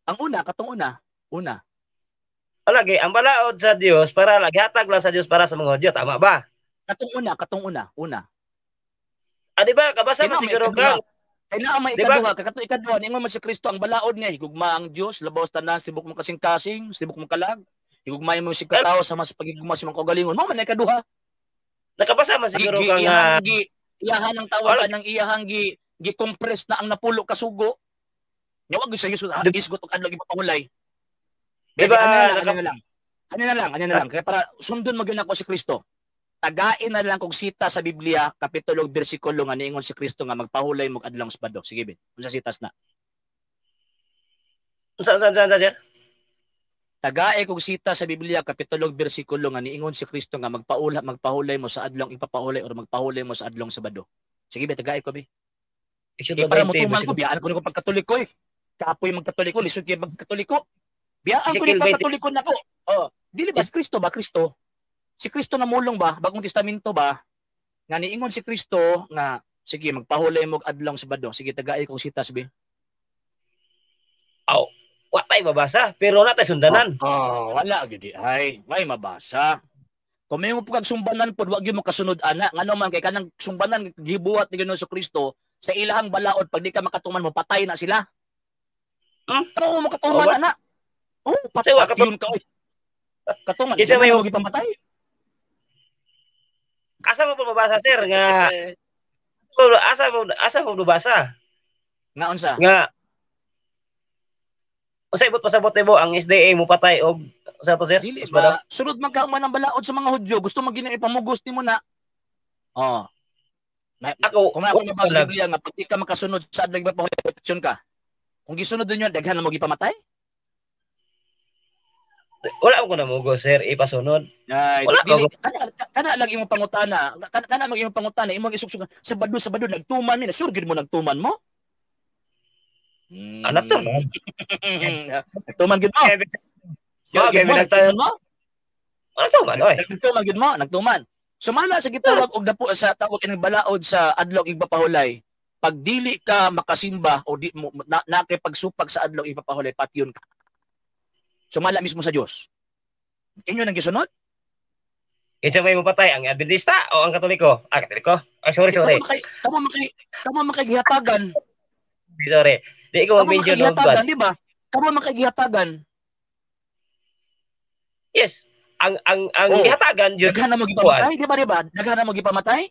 Ang katong una. Lagi, ang balaod sa Dios para gihatag lang sa Dios para sa mga Hudyo, tama ba? Katong una. Di ba? Kabasa mo siguro ka. Kaya na may ikaduha, katong ikaduha, ningon man si Kristo ang balaod niya, higugma ang Dios, labaw tanan, sibuk mo kasing-kasing, sibuk mo kalag, higugmay mo si katao sa mas pagigugma sa mga kagalingon. Mao man ikaduha. Nakabasa mo siguro ka nga iyahan ang tawagan ng iyahang gi-compress na ang napulo kasugo. Nya wag sa Hesus isgot og adlaw ipapangulay. Diba? Ano na lang. Kaya para sundon mo gyud ako si Kristo. Tagain na lang kung sita sa Biblia, kapitulo bersikulo nga niingon si Kristo nga magpahulay mo adlong sabado. Sige ben. Unsa sitas na? Saan, sir? Tagae kung sita sa Biblia, kapitulo bersikulo nga niingon si Kristo nga magpahulay mo sa adlong ipapahulay or magpahulay mo sa adlong sabado. Sige be, tagae ko be. Para mo tuman ko, biyaan ko ni pagkatoliko eh. Kapoy magkatoliko, lisod kay magkatoliko. Biyaan ko ni pagkatoliko nako. Oh, dili ba si Kristo ba Kristo? Si Kristo namulong ba bagong testamento ba nga niingon si Kristo nga sige magpahulay mo adlong sabado. Sige tagay kung sita sabi. Oh, wa tay mabasa pero na tay sundanan. Wala gid ay may mabasa. Kung may mo pag sumbanan pod wa gyud mo kasunod ana ngano man kay kanang sumbanan gibuhat ni Ginoong Kristo sa ilahang balaod pag di ka makatuman mo patay na sila. Ano mo makatuman ana? Oh, patay yun ka oy. Katuman. Isa may mo gipamatay. Asa mo mabasa sir nga asa mo mabasa nga unsa nga usay ibot pasabot mo ang SDA mo patay og sa to sir dili ba sunod man ka man ang balaod sa mga Hudyo gusto mo gina ipamugos nimo na ako kung ako mabasa sa Biblia nga pag di ka makasunod sa adlaw ipapahulay ka kung gisunod ninyo daghan na mo gipamatay. Wala ko na mugo sir ipasunod. Ay, kana lang imong pangutana. Kana mag imong pangutana imong isuksok sabado nagtuman mi na sure gid mo nagtuman mo. Anak to. Nagtuman gid mo. Nagtuman gid mo, nagtuman. Sumala sa gitawag og dapo sa tawag ining balaod sa adlaw igpapahulay. Pag dili ka makasimba o di mo kay pagsupag sa adlaw igpapahulay patyon ka. Sumala mismo sa Dios. Inyo nang gisunod? Kinsa may mapatay ang Adventista o ang Katoliko? Katoliko. Sorry. Kamo makigihatagan. Sorry. Di ko mag-mention of God. Di ba? Kamo makigihatagan. Yes. Ang gihatagan jud. Daghan na mo gipamatay, di ba? Daghan na mo gipamatay?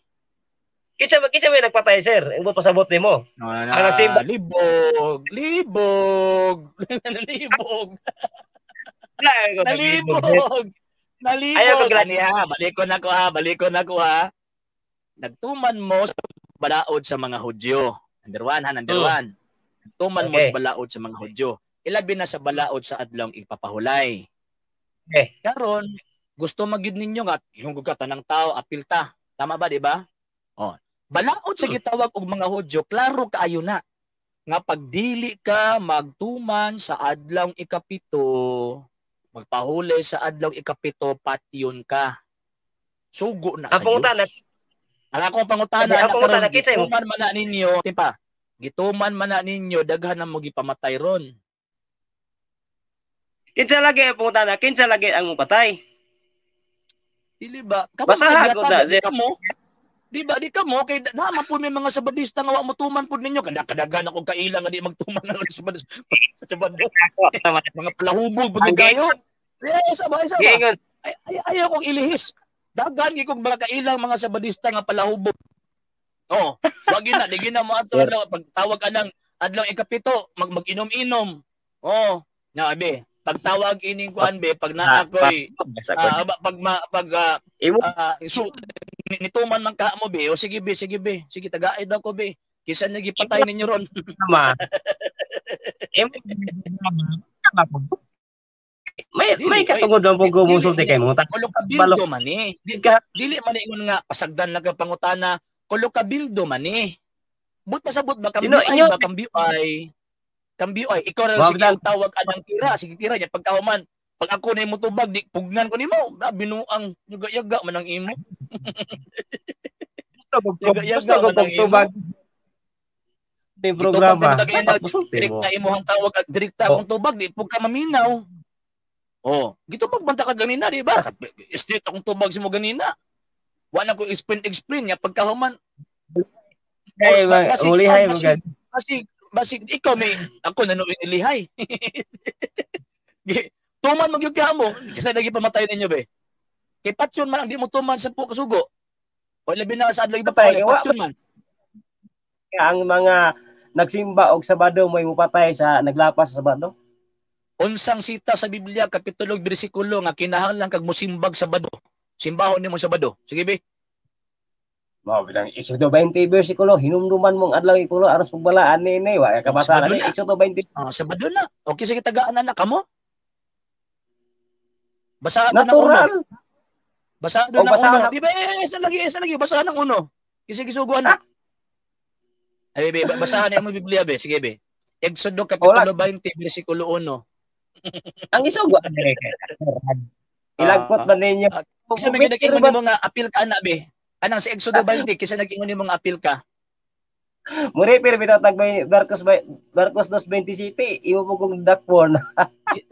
Kinsa may nagpatay sir? Ingbo pasabot nimo. Ang nagsimba libog. Nalibog. Balik ko na ko ha. Nagtuman mo sa balaod sa mga Hudyo. Number one. Nagtuman mo sa balaod sa mga Hudyo. Ilabi na sa balaod sa adlong ipapahulay. Karon gusto magid ninyo nga yung gugatan ng tao apilta. Tama ba, di ba? Balaod sa gitawag og mga Hudyo, klaro kaayo na nga pagdili ka magtuman sa adlaw ikapito, magpahulay sa adlaw ikapito, patyon ka. Sugo na sa Diyos. Ang akong pangutana na gituman man na ninyo, gituman man na ninyo, daghan na mo gipamatay ron. Kinsa lagi ang pangutana, kinsa lagi ang patay? Dili ba? Basahan ko na, Di ba di ka mo kay naman po may mga sabadista nga wa mo tuman pud ninyo kadaghan ako kailang nga di magtuman na sa sabado. Mga palahubog bagayo. Yes, sabay. Ayaw kong ilihis. Daghan gi kog mga kailang mga sabadista nga palahubog. Wag na di gina mo ato pagtawag anang adlaw ikapito mag-inom-inom. Nabi pagtawag ining kuan be pag naa koy nituman man ka mo be o sige tagaid ako be kisa nagipatay ninyo ron may katungod ang pagmusulti kay mo kolokabildo man dili man ingon nga pasagdan lang ang pangutana kolokabildo man but pasabot ba Kambio ay ikaw na sige tawag anang tira sige tira nya pagkahuman pag ako na mo tubag di pugnan ko nimo binuang yaga man ang imo gusto ko tubag di programa direkta imong tawag at direkta akong tubag di pug ka maminaw gito pagbanta ka ganina di ba straight akong tubag si mo ganina wala ko explain nya pagkahuman ulihay mo Basig ikaw may ako nanuwi nilihay. Tuman magyug ka mo kasi lagi pamatay ninyo be. Kay patyon man ang di mo tuman sa kasugo. O labi na sa adlaw iba pa patyon man. Ang mga nagsimba og Sabado may mupatay sa naglapas sa Sabado. Unsang sita sa Biblia kapitulo bersikulo nga kinahanglan kag mosimbag Sabado. Simbahon nimo Sabado. Sige be. Mao bilang Exodo 20 bersikulo hinumduman mong adlaw ikulo aras pagbalaan ni wa kabasahan ni Exodo 20. Sabado na. Okay sige tagaan na kamo. Basahan na ng uno. Natural. Basahan na ng uno. Di ba isa lagi basahan ng uno. Sige suguan na. Ay be basahan na mo Biblia be. Sige be. Exodo kapitulo 20 bersikulo 1. Ang isugo dire kay. Ilagpot man ninyo. Kasi may nag-ingon nimo nga apil ka na be. Anang si Exodo 20 kisa nag-ingon nimo nga apil ka. Muri pero bitaw tag Barcos 227 imo mo kung dakpon.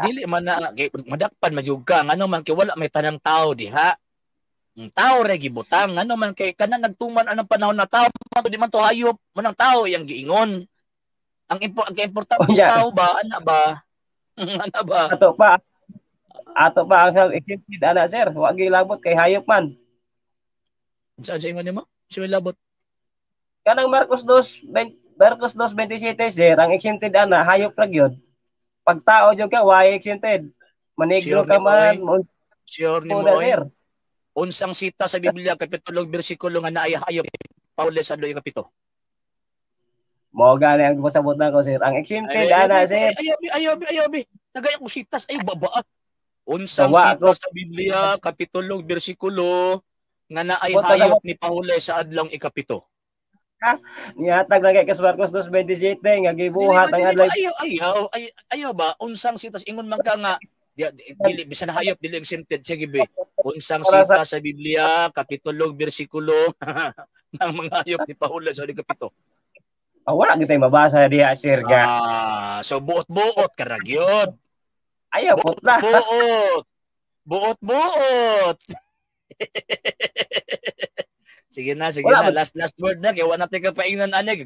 Dili man na madakpan majug ka ngano man kay wala may tanang tao diha. Ang tao ra gibutang ngano man kay kana nagtuman anong panahon na tao di man to hayop manang tao yang giingon. Ang importante sa tao ba ana ba? Ana ba? Ato pa ang exempted ana sir, wa gilabot kay hayop man. Saan sa ingon nimo? Sino labot? Kanang Marcos 2:27 sir, ang exempted ana hayop ra gyud. Pag tao jud ka, wa exempted. Manigro ka man. Sure ni mo sir. Unsang sita sa Biblia kapitulo bersikulo nga naay hayop Paules sa 2:7. Mo gani ang pasabot na ko sir. Ang exempted ana sir. Ayabi. Nagaya ko sitas ay baba. Unsang sita sa Biblia kapitulo bersikulo nga naay hayop ni Paules sa adlong 7. Nihatag na kay Marcos 2:27 nga gibuhat ang adlaw. Ayaw ba unsang sitas ingon man ka nga dili bisan hayop dili exempted sige be. Unsang sita sa Biblia kapitulo bersikulo ng mga hayop ni Paules sa 7. Wala gitay mabasa diha sir ga. So buot-buot ka ra gyud. Ayaw putla. Buot. Sige na. Last word na kay wala natin kapaingnan ani